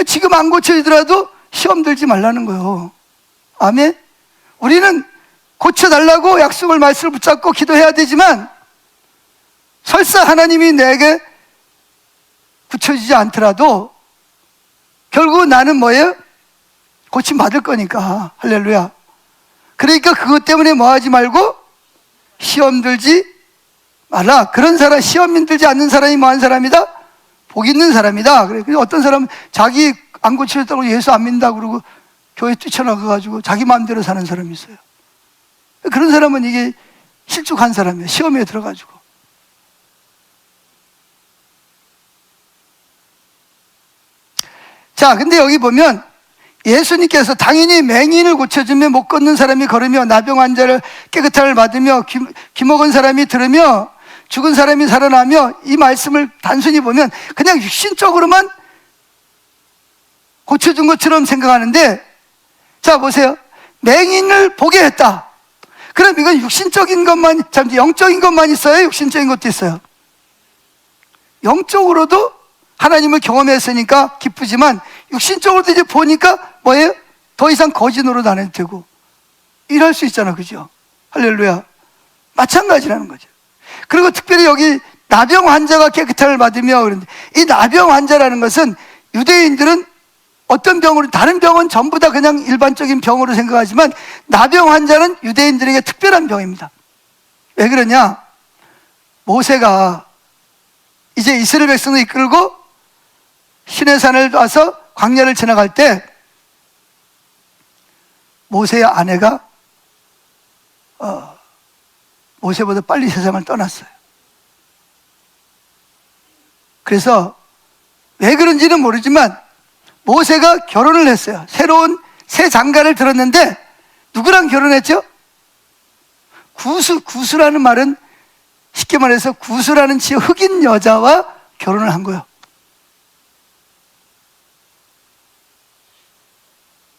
지금 안 고쳐주더라도 시험 들지 말라는 거예요. 아멘? 우리는 고쳐달라고 약속을 말씀을 붙잡고 기도해야 되지만 설사 하나님이 내게 고쳐지지 않더라도 결국 나는 뭐예요? 고침 받을 거니까. 할렐루야. 그러니까 그것 때문에 뭐 하지 말고 시험 들지 말라. 그런 사람, 시험 들지 않는 사람이 뭐한 사람이다? 복 있는 사람이다. 그래. 어떤 사람은 자기 안 고쳐졌다고 예수 안 믿는다고 그러고 교회 뛰쳐나가가지고 자기 마음대로 사는 사람이 있어요. 그런 사람은 이게 실족한 사람이에요. 시험에 들어가지고. 자, 근데 여기 보면 예수님께서 당연히 맹인을 고쳐주며 못 걷는 사람이 걸으며 나병 환자를 깨끗함을 받으며 귀 먹은 사람이 들으며 죽은 사람이 살아나며, 이 말씀을 단순히 보면 그냥 육신적으로만 고쳐준 것처럼 생각하는데, 자 보세요. 맹인을 보게 했다. 그럼 이건 육신적인 것만, 영적인 것만 있어요? 육신적인 것도 있어요? 영적으로도 하나님을 경험했으니까 기쁘지만 육신적으로도 이제 보니까 뭐예요? 더 이상 거짓 노릇 안 해도 되고 이럴 수 있잖아. 그죠? 할렐루야. 마찬가지라는 거죠. 그리고 특별히 여기 나병 환자가 깨끗함을 받으며, 그런데 이 나병 환자라는 것은 유대인들은 어떤 병으로, 다른 병은 전부 다 그냥 일반적인 병으로 생각하지만 나병 환자는 유대인들에게 특별한 병입니다. 왜 그러냐? 모세가 이제 이스라엘 백성을 이끌고 시내산을 와서 광야를 지나갈 때 모세의 아내가 모세보다 빨리 세상을 떠났어요. 그래서 왜 그런지는 모르지만 모세가 결혼을 했어요. 새로운 새 장가를 들었는데 누구랑 결혼했죠? 구수라는 말은 쉽게 말해서 구수라는 지역 흑인 여자와 결혼을 한 거예요.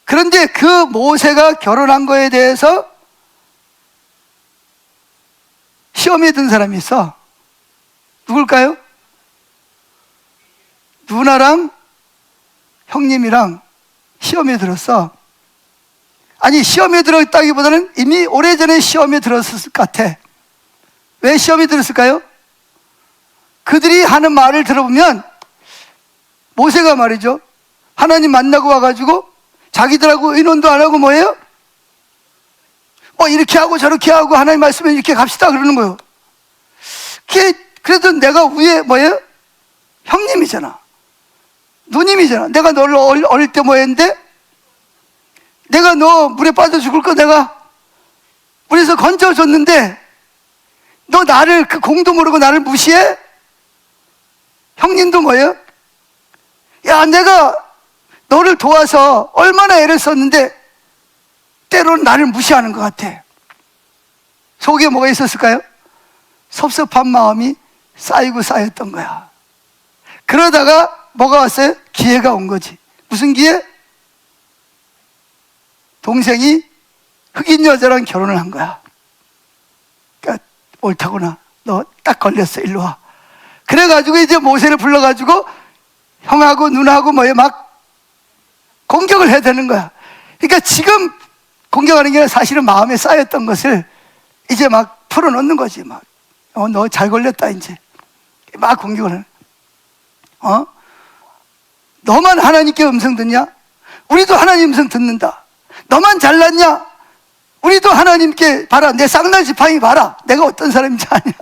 그런데 그 모세가 결혼한 거에 대해서 시험에 든 사람이 있어. 누굴까요? 누나랑 형님이랑 시험에 들었어. 아니, 시험에 들었다기보다는 이미 오래전에 시험에 들었을 것 같아. 왜 시험에 들었을까요? 그들이 하는 말을 들어보면 모세가 말이죠, 하나님 만나고 와가지고 자기들하고 의논도 안 하고 뭐예요? 이렇게 하고 저렇게 하고 하나님 말씀에 이렇게 갑시다 그러는 거예요. 그래도 내가 위에 뭐예요? 형님이잖아. 누님이잖아. 내가 너를 어릴 때 뭐 했는데? 내가 너 물에 빠져 죽을 거 내가 물에서 건져줬는데 너 나를 그 공도 모르고 나를 무시해? 형님도 뭐예요? 야, 내가 너를 도와서 얼마나 애를 썼는데 때로는 나를 무시하는 것 같아. 속에 뭐가 있었을까요? 섭섭한 마음이 쌓이고 쌓였던 거야. 그러다가 뭐가 왔어요? 기회가 온 거지. 무슨 기회? 동생이 흑인 여자랑 결혼을 한 거야. 그러니까 옳다구나. 너 딱 걸렸어. 일로 와. 그래가지고 이제 모세를 불러가지고 형하고 누나하고 뭐에 막 공격을 해야 되는 거야. 그러니까 지금 공격하는 게 아니라 사실은 마음에 쌓였던 것을 이제 막 풀어놓는 거지. 막 너 잘 걸렸다 이제 막 공격을 하는. 너만 하나님께 음성 듣냐? 우리도 하나님 음성 듣는다. 너만 잘났냐? 우리도 하나님께 봐라. 내 쌍날 지팡이 봐라. 내가 어떤 사람인지 아냐?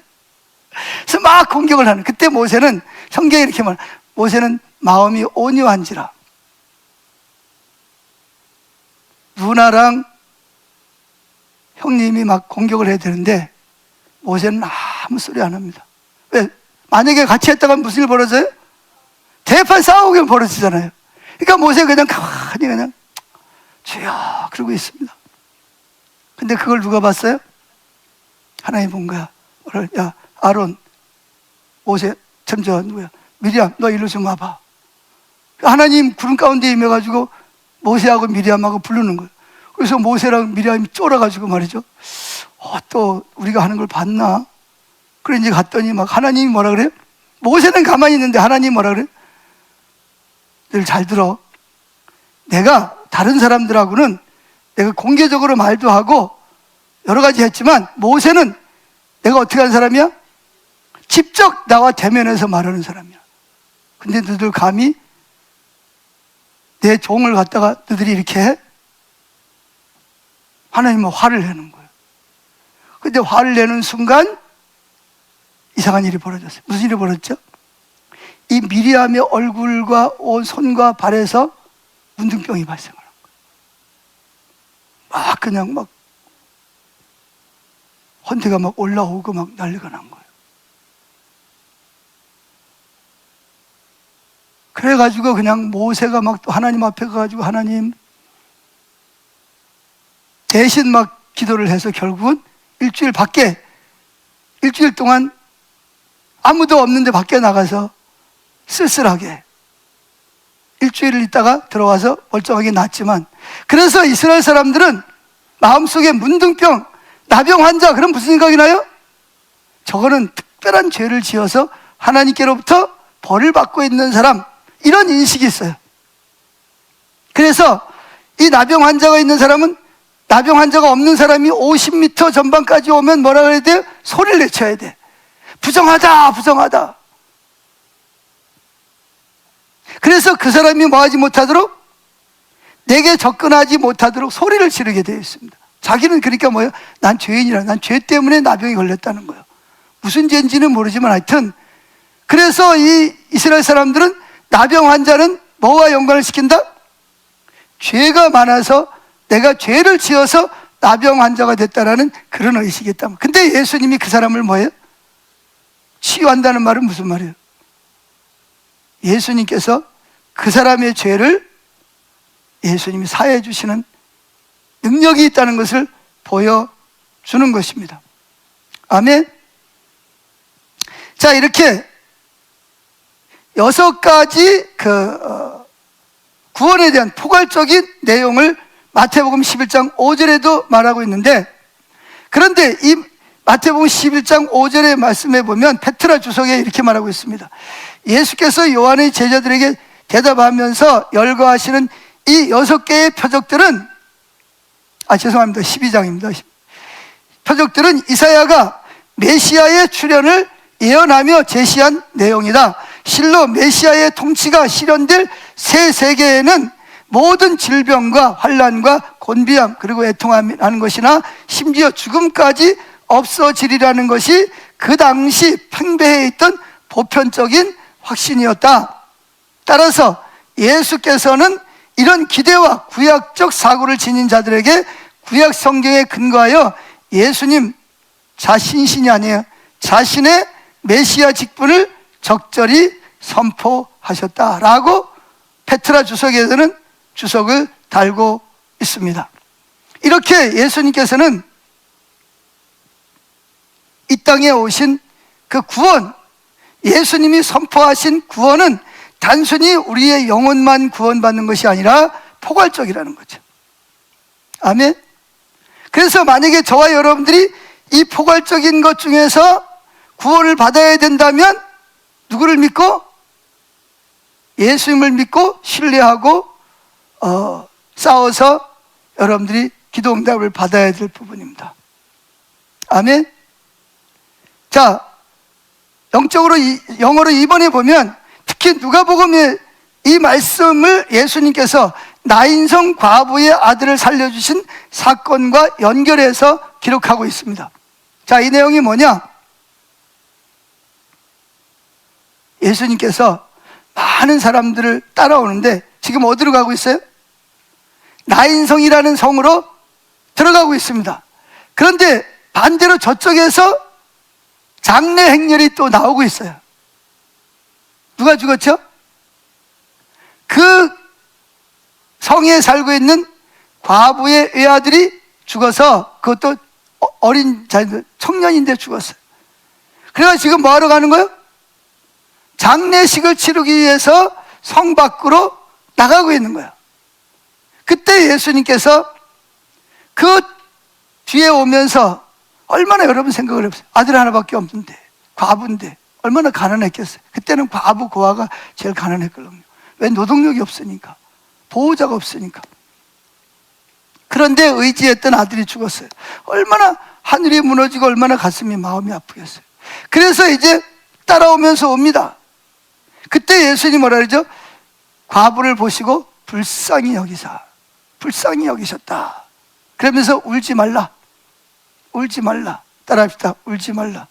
그래서 막 공격을 하는. 그때 모세는, 성경에 이렇게 말, 모세는 마음이 온유한지라. 누나랑 형님이 막 공격을 해야 되는데 모세는 아무 소리 안 합니다. 왜? 만약에 같이 했다가 무슨 일 벌어져요? 대판 싸우게 벌어지잖아요. 그러니까 모세가 그냥 가만히 그냥 주여 그러고 있습니다. 근데 그걸 누가 봤어요? 하나님 본 거야. 야, 아론, 모세, 저 누구야? 미리암, 너 일로 좀 와봐. 하나님 구름 가운데 임해가지고 모세하고 미리암하고 부르는 거예요. 그래서 모세랑 미리암이 쫄아가지고 말이죠. 또 우리가 하는 걸 봤나? 그래 이제 갔더니 막 하나님이 뭐라 그래요? 모세는 가만히 있는데 하나님이 뭐라 그래요? 늘 잘 들어. 내가 다른 사람들하고는 내가 공개적으로 말도 하고 여러 가지 했지만 모세는 내가 어떻게 하는 사람이야? 직접 나와 대면해서 말하는 사람이야. 근데 너희들 감히 내 종을 갖다가 너희들이 이렇게 해? 하나님은 화를 내는 거예요. 근데 화를 내는 순간 이상한 일이 벌어졌어요. 무슨 일이 벌어졌죠? 이 미리암의 얼굴과 손과 발에서 문둥병이 발생하는 거예요. 막 그냥 막 헌태가 막 올라오고 막 난리가 난 거예요. 그래가지고 그냥 모세가 막 또 하나님 앞에 가가지고 하나님 대신 막 기도를 해서 결국은 일주일 동안 아무도 없는데 밖에 나가서 쓸쓸하게 일주일을 있다가 들어와서 멀쩡하게 낫지만, 그래서 이스라엘 사람들은 마음속에 문둥병, 나병 환자, 그럼 무슨 생각이 나요? 저거는 특별한 죄를 지어서 하나님께로부터 벌을 받고 있는 사람, 이런 인식이 있어요. 그래서 이 나병 환자가 있는 사람은, 나병 환자가 없는 사람이 50m 전방까지 오면 뭐라 그래야 돼요? 소리를 내쳐야 돼. 부정하다, 부정하다. 그래서 그 사람이 뭐하지 못하도록, 내게 접근하지 못하도록 소리를 지르게 되어 있습니다. 자기는 그러니까 뭐예요? 난 죄인이라, 난 죄 때문에 나병이 걸렸다는 거예요. 무슨 죄인지는 모르지만 하여튼, 그래서 이 이스라엘 사람들은 나병 환자는 뭐와 연관을 시킨다? 죄가 많아서 내가 죄를 지어서 나병 환자가 됐다라는 그런 의식이 있다. 근데 예수님이 그 사람을 뭐예요? 치유한다는 말은 무슨 말이에요? 예수님께서 그 사람의 죄를 예수님이 사해해 주시는 능력이 있다는 것을 보여주는 것입니다. 아멘. 자, 이렇게 6가지 구원에 대한 포괄적인 내용을 마태복음 11장 5절에도 말하고 있는데, 그런데 이 마태복음 11장 5절의 말씀에 보면 페트라 주석에 이렇게 말하고 있습니다. 예수께서 요한의 제자들에게 대답하면서 열거하시는 이 6개의 표적들은, 죄송합니다. 12장입니다. 표적들은 이사야가 메시아의 출현을 예언하며 제시한 내용이다. 실로 메시아의 통치가 실현될 새 세계에는 모든 질병과 환난과 곤비함 그리고 애통하는 것이나 심지어 죽음까지 없어지리라는 것이 그 당시 팽배해 있던 보편적인 확신이었다. 따라서 예수께서는 이런 기대와 구약적 사고를 지닌 자들에게 구약 성경에 근거하여 예수님 자신신이 아니에요, 자신의 메시아 직분을 적절히 선포하셨다라고 페트라 주석에서는 주석을 달고 있습니다. 이렇게 예수님께서는 이 땅에 오신 그 구원, 예수님이 선포하신 구원은 단순히 우리의 영혼만 구원받는 것이 아니라 포괄적이라는 거죠. 아멘. 그래서 만약에 저와 여러분들이 이 포괄적인 것 중에서 구원을 받아야 된다면 누구를 믿고? 예수님을 믿고 신뢰하고 싸워서 여러분들이 기도 응답을 받아야 될 부분입니다. 아멘. 자, 영적으로 영어로 2번에 보면 특히 누가복음의 이 말씀을 예수님께서 나인성 과부의 아들을 살려주신 사건과 연결해서 기록하고 있습니다. 자, 이 내용이 뭐냐? 예수님께서 많은 사람들을 따라오는데 지금 어디로 가고 있어요? 나인성이라는 성으로 들어가고 있습니다. 그런데 반대로 저쪽에서 장례 행렬이 또 나오고 있어요. 누가 죽었죠? 그 성에 살고 있는 과부의 외아들이 죽어서, 그것도 어린 청년인데 죽었어요. 그래서 지금 뭐 하러 가는 거예요? 장례식을 치르기 위해서 성 밖으로 나가고 있는 거예요. 그때 예수님께서 그 뒤에 오면서 얼마나 여러분 생각을 해보세요. 아들 하나밖에 없는데, 과부인데 얼마나 가난했겠어요. 그때는 과부 고아가 제일 가난했거든요. 왜? 노동력이 없으니까, 보호자가 없으니까. 그런데 의지했던 아들이 죽었어요. 얼마나 하늘이 무너지고 얼마나 가슴이 마음이 아프겠어요. 그래서 이제 따라오면서 옵니다. 그때 예수님이 뭐라 그러죠? 과부를 보시고 불쌍히 여기셨다. 그러면서 울지 말라. 따라합시다. 울지 말라.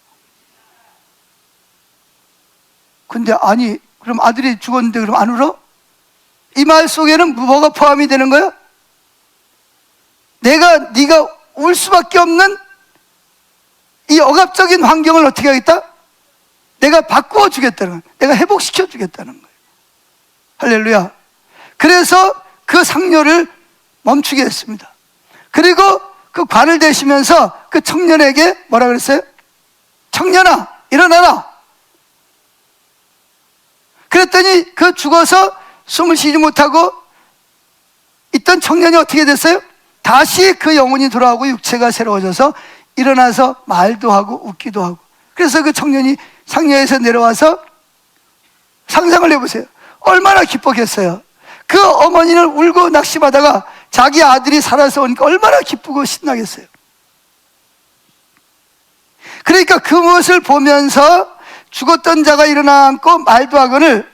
근데 아니, 그럼 아들이 죽었는데 그럼 안 울어? 이 말 속에는 뭐가 포함이 되는 거예요? 네가 울 수밖에 없는 이 억압적인 환경을 어떻게 하겠다? 내가 바꾸어 주겠다는 거예요. 내가 회복시켜 주겠다는 거예요. 할렐루야. 그래서 그 상뇨를 멈추게 했습니다. 그리고 그 관을 대시면서 그 청년에게 뭐라 그랬어요? 청년아, 일어나라. 그랬더니 그 죽어서 숨을 쉬지 못하고 있던 청년이 어떻게 됐어요? 다시 그 영혼이 돌아오고 육체가 새로워져서 일어나서 말도 하고 웃기도 하고. 그래서 그 청년이 상녀에서 내려와서 상상을 해보세요. 얼마나 기뻤겠어요. 그 어머니는 울고 낙심하다가 자기 아들이 살아서 오니까 얼마나 기쁘고 신나겠어요. 그러니까 그것을 보면서 죽었던 자가 일어나 앉고 말도 하거늘,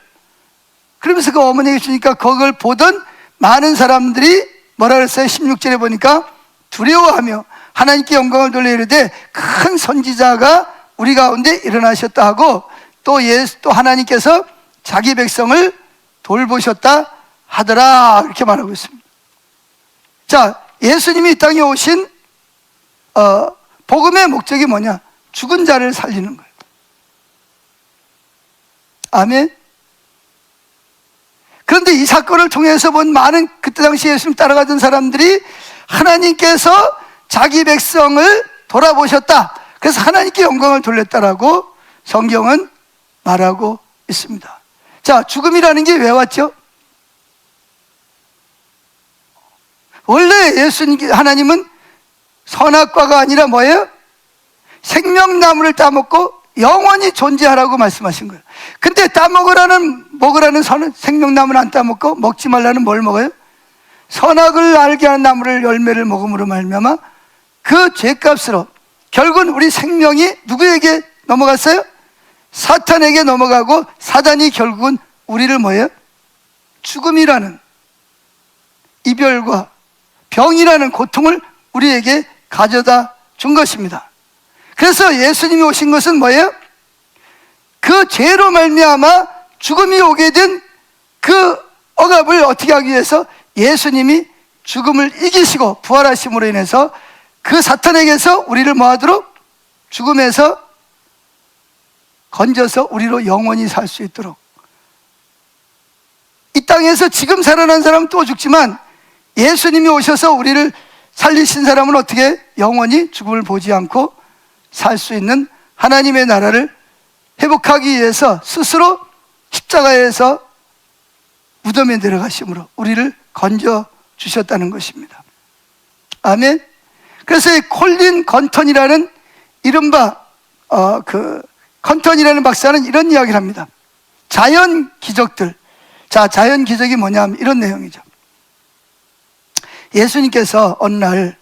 그러면서 그 어머니에게 주니까 그걸 보던 많은 사람들이 뭐라 그랬어요? 16절에 보니까 두려워하며 하나님께 영광을 돌려 이르되 큰 선지자가 우리 가운데 일어나셨다 하고, 또 하나님께서 자기 백성을 돌보셨다 하더라, 이렇게 말하고 있습니다. 자, 예수님이 이 땅에 오신 복음의 목적이 뭐냐? 죽은 자를 살리는 거예요. 아멘. 그런데 이 사건을 통해서 본 많은 그때 당시 예수님 따라가던 사람들이 하나님께서 자기 백성을 돌아보셨다, 그래서 하나님께 영광을 돌렸다라고 성경은 말하고 있습니다. 자, 죽음이라는 게 왜 왔죠? 원래 하나님은 선악과가 아니라 뭐예요? 생명나무를 따먹고 영원히 존재하라고 말씀하신 거예요. 근데 먹으라는 생명나무는 안 따먹고 먹지 말라는 뭘 먹어요? 선악을 알게 하는 나무를 열매를 먹음으로 말미암아 그 죄값으로 결국은 우리 생명이 누구에게 넘어갔어요? 사탄에게 넘어가고, 사단이 결국은 우리를 뭐예요? 죽음이라는 이별과 병이라는 고통을 우리에게 가져다 준 것입니다. 그래서 예수님이 오신 것은 뭐예요? 그 죄로 말미암아 죽음이 오게 된 그 억압을 어떻게 하기 위해서 예수님이 죽음을 이기시고 부활하심으로 인해서 그 사탄에게서 우리를 뭐하도록? 죽음에서 건져서 우리로 영원히 살 수 있도록. 이 땅에서 지금 살아난 사람은 또 죽지만 예수님이 오셔서 우리를 살리신 사람은 어떻게 영원히 죽음을 보지 않고 살 수 있는 하나님의 나라를 회복하기 위해서 스스로 십자가에서 무덤에 내려가심으로 우리를 건져 주셨다는 것입니다. 아멘. 그래서 이 콜린 건턴이라는 이른바 컨턴이라는 박사는 이런 이야기를 합니다. 자연 기적들. 자, 자연 기적이 뭐냐면 이런 내용이죠. 예수님께서 어느 날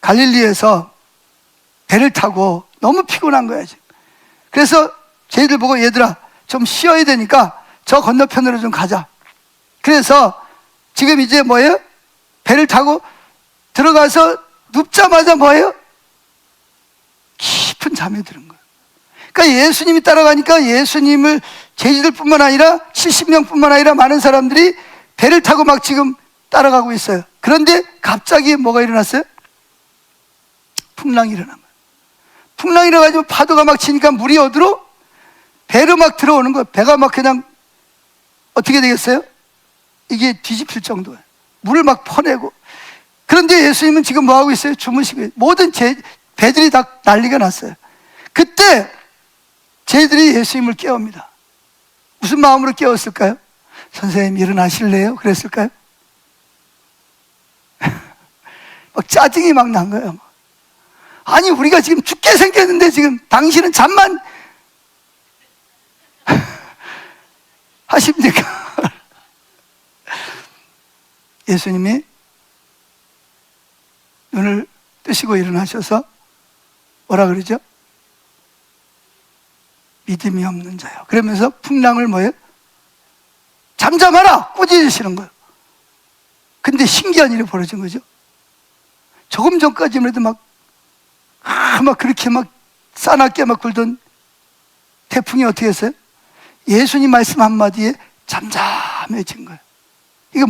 갈릴리에서 배를 타고 너무 피곤한 거야 지금. 그래서 저희들 보고 얘들아 좀 쉬어야 되니까 저 건너편으로 좀 가자. 그래서 지금 이제 뭐예요? 배를 타고 들어가서 눕자마자 뭐예요? 깊은 잠에 드는 거예요. 그러니까 예수님이 따라가니까 예수님을 제자들뿐만 아니라 70명뿐만 아니라 많은 사람들이 배를 타고 막 지금 따라가고 있어요. 그런데 갑자기 뭐가 일어났어요? 풍랑이 일어난 거예요. 풍랑이 일어나가지고 파도가 막 치니까 물이 어디로? 배로 막 들어오는 거예요. 배가 막 그냥 어떻게 되겠어요? 이게 뒤집힐 정도예요. 물을 막 퍼내고. 그런데 예수님은 지금 뭐 하고 있어요? 주무시고. 모든 배들이 다 난리가 났어요. 그때 쟤들이 예수님을 깨웁니다. 무슨 마음으로 깨웠을까요? 선생님 일어나실래요? 그랬을까요? 막 짜증이 막 난 거예요. 아니 우리가 지금 죽게 생겼는데 지금 당신은 잠만 하십니까? 예수님이 눈을 뜨시고 일어나셔서 뭐라 그러죠? 믿음이 없는 자요. 그러면서 풍랑을 뭐예요? 잠잠하라! 꾸짖으시는 거예요. 근데 신기한 일이 벌어진 거죠. 조금 전까지만 해도 막 그렇게 막 싸납게 막 굴던 태풍이 어떻게 했어요? 예수님 말씀 한마디에 잠잠해진 거예요. 이거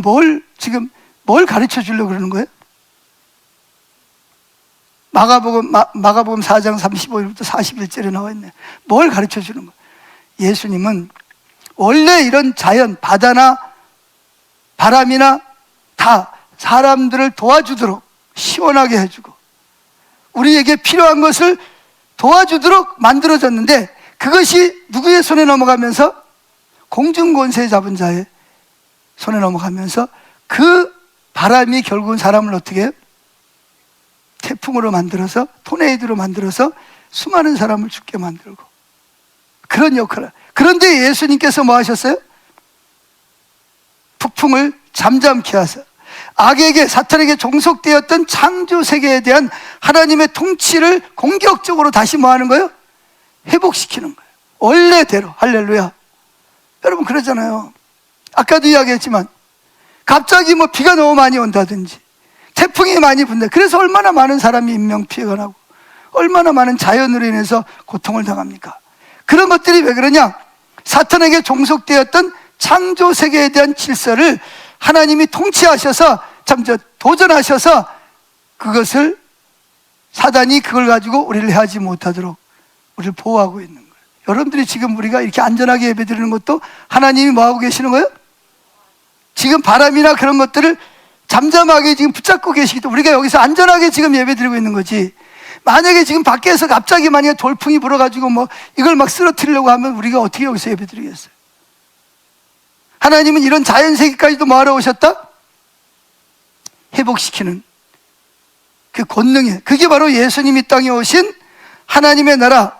뭘 가르쳐 주려고 그러는 거예요? 마가복음 4장 35절부터 41절에 나와 있네. 뭘 가르쳐 주는 거예요? 예수님은 원래 이런 자연, 바다나 바람이나 다 사람들을 도와주도록 시원하게 해주고 우리에게 필요한 것을 도와주도록 만들어졌는데 그것이 누구의 손에 넘어가면서? 공중권세 잡은 자의 손에 넘어가면서 그 바람이 결국은 사람을 어떻게 해요? 태풍으로 만들어서 토네이도로 만들어서 수많은 사람을 죽게 만들고 그런 역할을. 그런데 예수님께서 뭐 하셨어요? 북풍을 잠잠케 하셔 악에게 사탄에게 종속되었던 창조 세계에 대한 하나님의 통치를 공격적으로 다시 뭐 하는 거예요? 회복시키는 거예요. 원래대로. 할렐루야. 여러분 그러잖아요. 아까도 이야기했지만 갑자기 뭐 비가 너무 많이 온다든지 태풍이 많이 분다. 그래서 얼마나 많은 사람이 인명피해가 나고 얼마나 많은 자연으로 인해서 고통을 당합니까? 그런 것들이 왜 그러냐? 사탄에게 종속되었던 창조 세계에 대한 질서를 하나님이 통치하셔서 도전하셔서 그것을 사단이 그걸 가지고 우리를 해하지 못하도록 우리를 보호하고 있는 거예요. 여러분들이 지금 우리가 이렇게 안전하게 예배드리는 것도 하나님이 뭐 하고 계시는 거예요? 지금 바람이나 그런 것들을 잠잠하게 지금 붙잡고 계시기 때문에 우리가 여기서 안전하게 지금 예배드리고 있는 거지. 만약에 지금 밖에서 갑자기 만약에 돌풍이 불어가지고 뭐 이걸 막 쓰러뜨리려고 하면 우리가 어떻게 여기서 예배드리겠어요? 하나님은 이런 자연세계까지도 뭐하러 오셨다? 회복시키는 그 권능에, 그게 바로 예수님이 땅에 오신 하나님의 나라.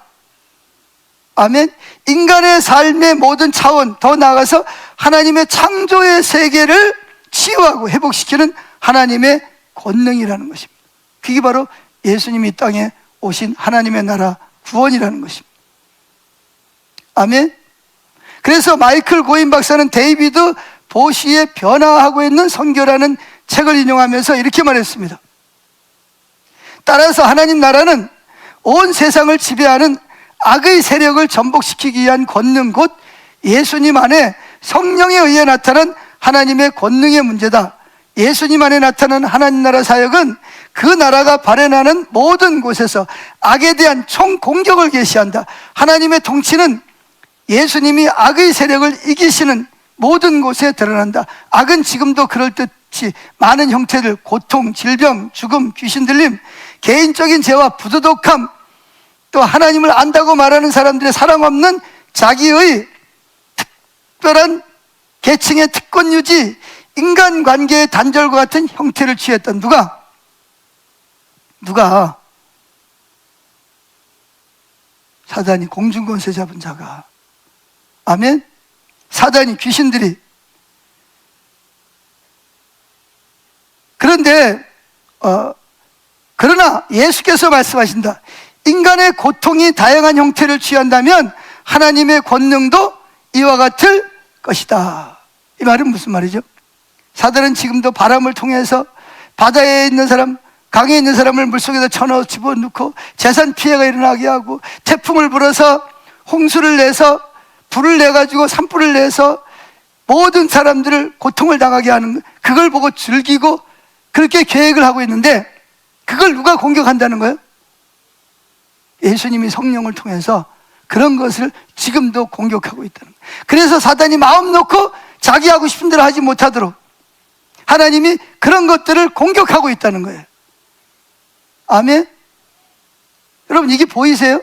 아멘. 인간의 삶의 모든 차원, 더 나아가서 하나님의 창조의 세계를 치유하고 회복시키는 하나님의 권능이라는 것입니다. 그게 바로 예수님이 이 땅에 오신 하나님의 나라 구원이라는 것입니다. 아멘. 그래서 마이클 고인 박사는 데이비드 보시의 변화하고 있는 선교라는 책을 인용하면서 이렇게 말했습니다. 따라서 하나님 나라는 온 세상을 지배하는 악의 세력을 전복시키기 위한 권능, 곧 예수님 안에 성령에 의해 나타난 하나님의 권능의 문제다. 예수님 안에 나타난 하나님 나라 사역은 그 나라가 발현하는 모든 곳에서 악에 대한 총공격을 계시한다. 하나님의 통치는 예수님이 악의 세력을 이기시는 모든 곳에 드러난다. 악은 지금도 그럴듯이 많은 형태들, 고통, 질병, 죽음, 귀신 들림, 개인적인 죄와 부도덕함, 또 하나님을 안다고 말하는 사람들의 사랑 없는 자기의 특별한 계층의 특권 유지, 인간관계의 단절과 같은 형태를 취했던 누가? 사단이, 공중권세 잡은 자가. 아멘? 사단이, 귀신들이. 그런데 그러나 예수께서 말씀하신다. 인간의 고통이 다양한 형태를 취한다면 하나님의 권능도 이와 같을 것이다. 이 말은 무슨 말이죠? 사단은 지금도 바람을 통해서 바다에 있는 사람, 강에 있는 사람을 물속에다 쳐넣어 집어넣고 재산 피해가 일어나게 하고, 태풍을 불어서 홍수를 내서 불을 내가지고 산불을 내서 모든 사람들을 고통을 당하게 하는, 그걸 보고 즐기고 그렇게 계획을 하고 있는데, 그걸 누가 공격한다는 거예요? 예수님이 성령을 통해서 그런 것을 지금도 공격하고 있다는 거예요. 그래서 사단이 마음 놓고 자기 하고 싶은 대로 하지 못하도록 하나님이 그런 것들을 공격하고 있다는 거예요. 아멘? 여러분, 이게 보이세요?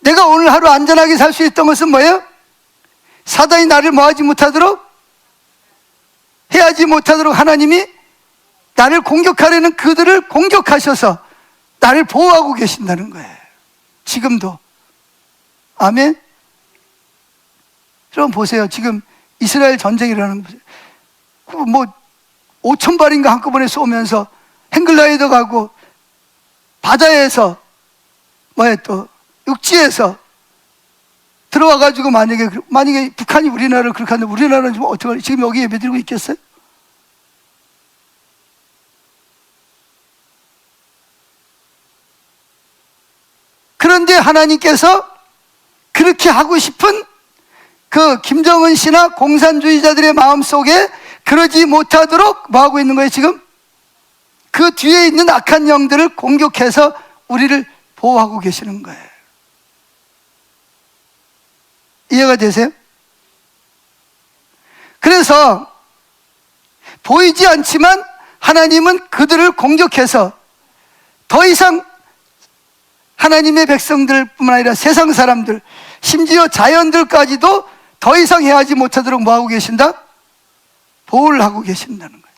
내가 오늘 하루 안전하게 살 수 있던 것은 뭐예요? 사단이 나를 뭐하지 못하도록, 해하지 못하도록 하나님이 나를 공격하려는 그들을 공격하셔서 나를 보호하고 계신다는 거예요. 지금도. 아멘? 여러분 보세요. 지금 이스라엘 전쟁이 일어나는 거예요. 뭐 5,000발인가 한꺼번에 쏘면서 행글라이더 가고, 바다에서 또 육지에서 들어와가지고 만약에 북한이 우리나라를 그렇게 하는데 우리나라는 지금 어떻게, 지금 여기 예배드리고 있겠어요? 그런데 하나님께서 그렇게 하고 싶은 그 김정은 씨나 공산주의자들의 마음속에 그러지 못하도록 뭐 하고 있는 거예요 지금? 그 뒤에 있는 악한 영들을 공격해서 우리를 보호하고 계시는 거예요. 이해가 되세요? 그래서 보이지 않지만 하나님은 그들을 공격해서 더 이상 하나님의 백성들뿐만 아니라 세상 사람들, 심지어 자연들까지도 더 이상 해하지 못하도록 뭐 하고 계신다? 보호를 하고 계신다는 거예요.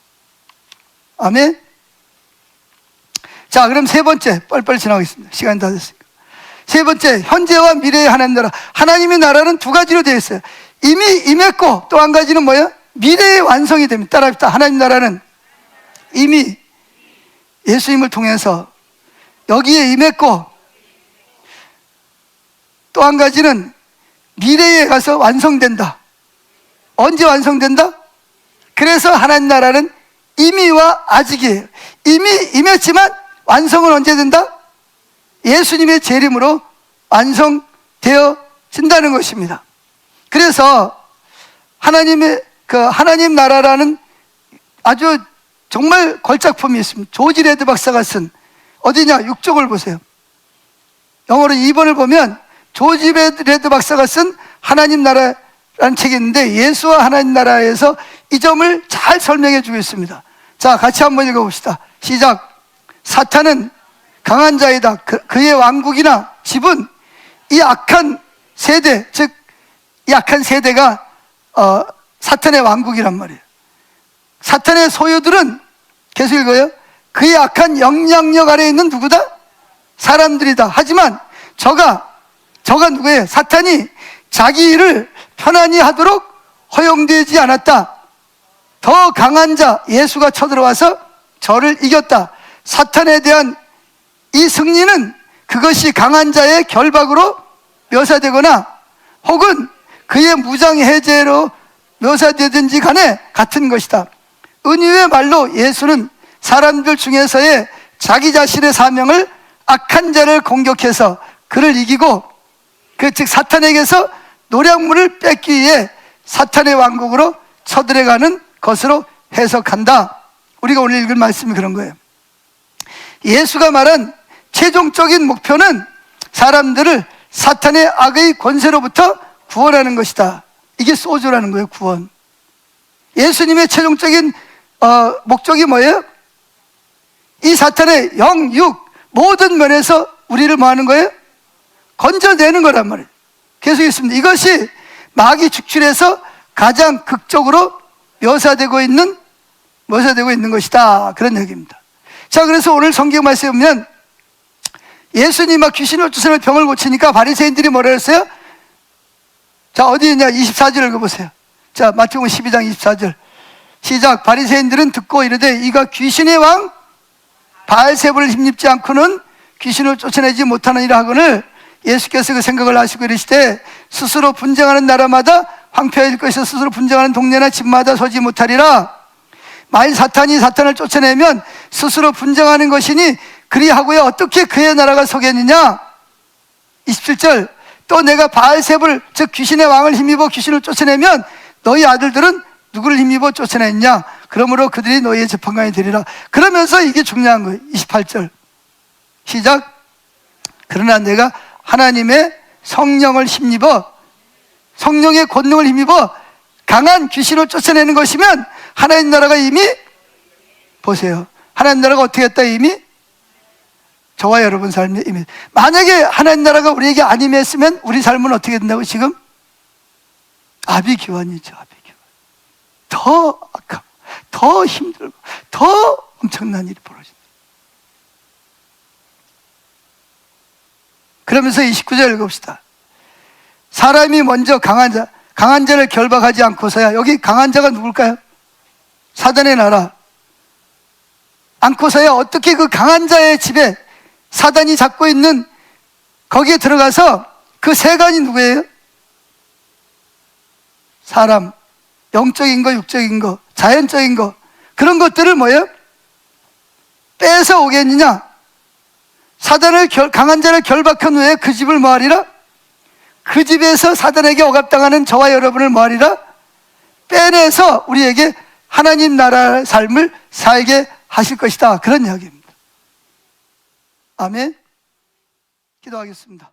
아멘? 자, 그럼 세 번째, 빨리빨리 지나가겠습니다. 시간이 다 됐으니까. 세 번째, 현재와 미래의 하나님 나라. 하나님의 나라는 두 가지로 되어 있어요. 이미 임했고, 또 한 가지는 뭐예요? 미래의 완성이 됩니다. 따라합시다. 하나님 나라는 이미 예수님을 통해서 여기에 임했고, 또 한 가지는 미래에 가서 완성된다. 언제 완성된다? 그래서 하나님 나라는 이미와 아직이에요. 이미 임했지만 완성은 언제 된다? 예수님의 재림으로 완성되어진다는 것입니다. 그래서 하나님 나라라는 아주 정말 걸작품이 있습니다. 조지 레드 박사가 쓴, 어디냐? 6쪽을 보세요. 영어로 2번을 보면 조지 레드 박사가 쓴 하나님 나라라는 책이 있는데, 예수와 하나님 나라에서 이 점을 잘 설명해 주고 있습니다. 자, 같이 한번 읽어봅시다. 시작. 사탄은 강한 자이다. 그의 왕국이나 집은 이 악한 세대, 즉 이 악한 세대가 사탄의 왕국이란 말이에요. 사탄의 소유들은, 계속 읽어요. 그의 악한 영향력 아래에 있는 누구다? 사람들이다. 하지만 저가 누구예요? 사탄이 자기 일을 편안히 하도록 허용되지 않았다. 더 강한 자 예수가 쳐들어와서 저를 이겼다. 사탄에 대한 이 승리는 그것이 강한 자의 결박으로 묘사되거나 혹은 그의 무장 해제로 묘사되든지 간에 같은 것이다. 은유의 말로 예수는 사람들 중에서의 자기 자신의 사명을, 악한 자를 공격해서 그를 이기고, 즉 사탄에게서 노략물을 뺏기 위해 사탄의 왕국으로 쳐들어가는 것으로 해석한다. 우리가 오늘 읽은 말씀이 그런 거예요. 예수가 말한 최종적인 목표는 사람들을 사탄의 악의 권세로부터 구원하는 것이다. 이게 소조라는 거예요. 구원. 예수님의 최종적인 목적이 뭐예요? 이 사탄의 영, 육 모든 면에서 우리를 뭐 하는 거예요? 건져내는 거란 말이에요. 계속 있습니다. 이것이 마귀 축출에서 가장 극적으로 묘사되고 있는 것이다. 그런 얘기입니다. 자, 그래서 오늘 성경 말씀에 보면 예수님이 귀신을 쫓아내며 병을 고치니까 바리새인들이 뭐라 했어요? 자, 어디 있냐? 24절 읽어보세요. 자, 마태복음 12장 24절 시작. 바리새인들은 듣고 이르되 이가 귀신의 왕 바알세불을 힘입지 않고는 귀신을 쫓아내지 못하느니라 하거늘 예수께서 그 생각을 하시고 이르시되 스스로 분쟁하는 나라마다 황폐해질 것이서 스스로 분쟁하는 동네나 집마다 서지 못하리라. 만일 사탄이 사탄을 쫓아내면 스스로 분쟁하는 것이니 그리하고야 어떻게 그의 나라가 서겠느냐. 27절 또 내가 바알세불 즉 귀신의 왕을 힘입어 귀신을 쫓아내면 너희 아들들은 누구를 힘입어 쫓아냈냐. 그러므로 그들이 너희의 재판관이 되리라. 그러면서 이게 중요한 거예요. 28절 시작. 그러나 내가 하나님의 성령을 힘입어 성령의 권능을 힘입어 강한 귀신을 쫓아내는 것이면 하나님 나라가 이미 보세요. 하나님 나라가 어떻게 했다 이미 저와 여러분 삶에 이미 만약에 하나님 나라가 우리에게 안 임했으면 우리 삶은 어떻게 된다고 지금 아비규환이죠. 아비규환. 더 악하고 더 힘들고 더 엄청난 일이 벌어진다. 그러면서 29절 읽읍시다. 사람이 먼저 강한 자를 결박하지 않고서야. 여기 강한 자가 누굴까요? 사단의 나라. 않고서야 어떻게 그 강한 자의 집에 사단이 잡고 있는 거기에 들어가서 그 세간이 누구예요? 사람. 영적인 거, 육적인 거, 자연적인 거 그런 것들을 뭐예요? 빼서 오겠느냐? 사단을 강한 자를 결박한 후에 그 집을 뭐하리라? 그 집에서 사단에게 억압당하는 저와 여러분을 뭐하리라? 빼내서 우리에게 하나님 나라의 삶을 살게 하실 것이다. 그런 이야기입니다. 아멘. 기도하겠습니다.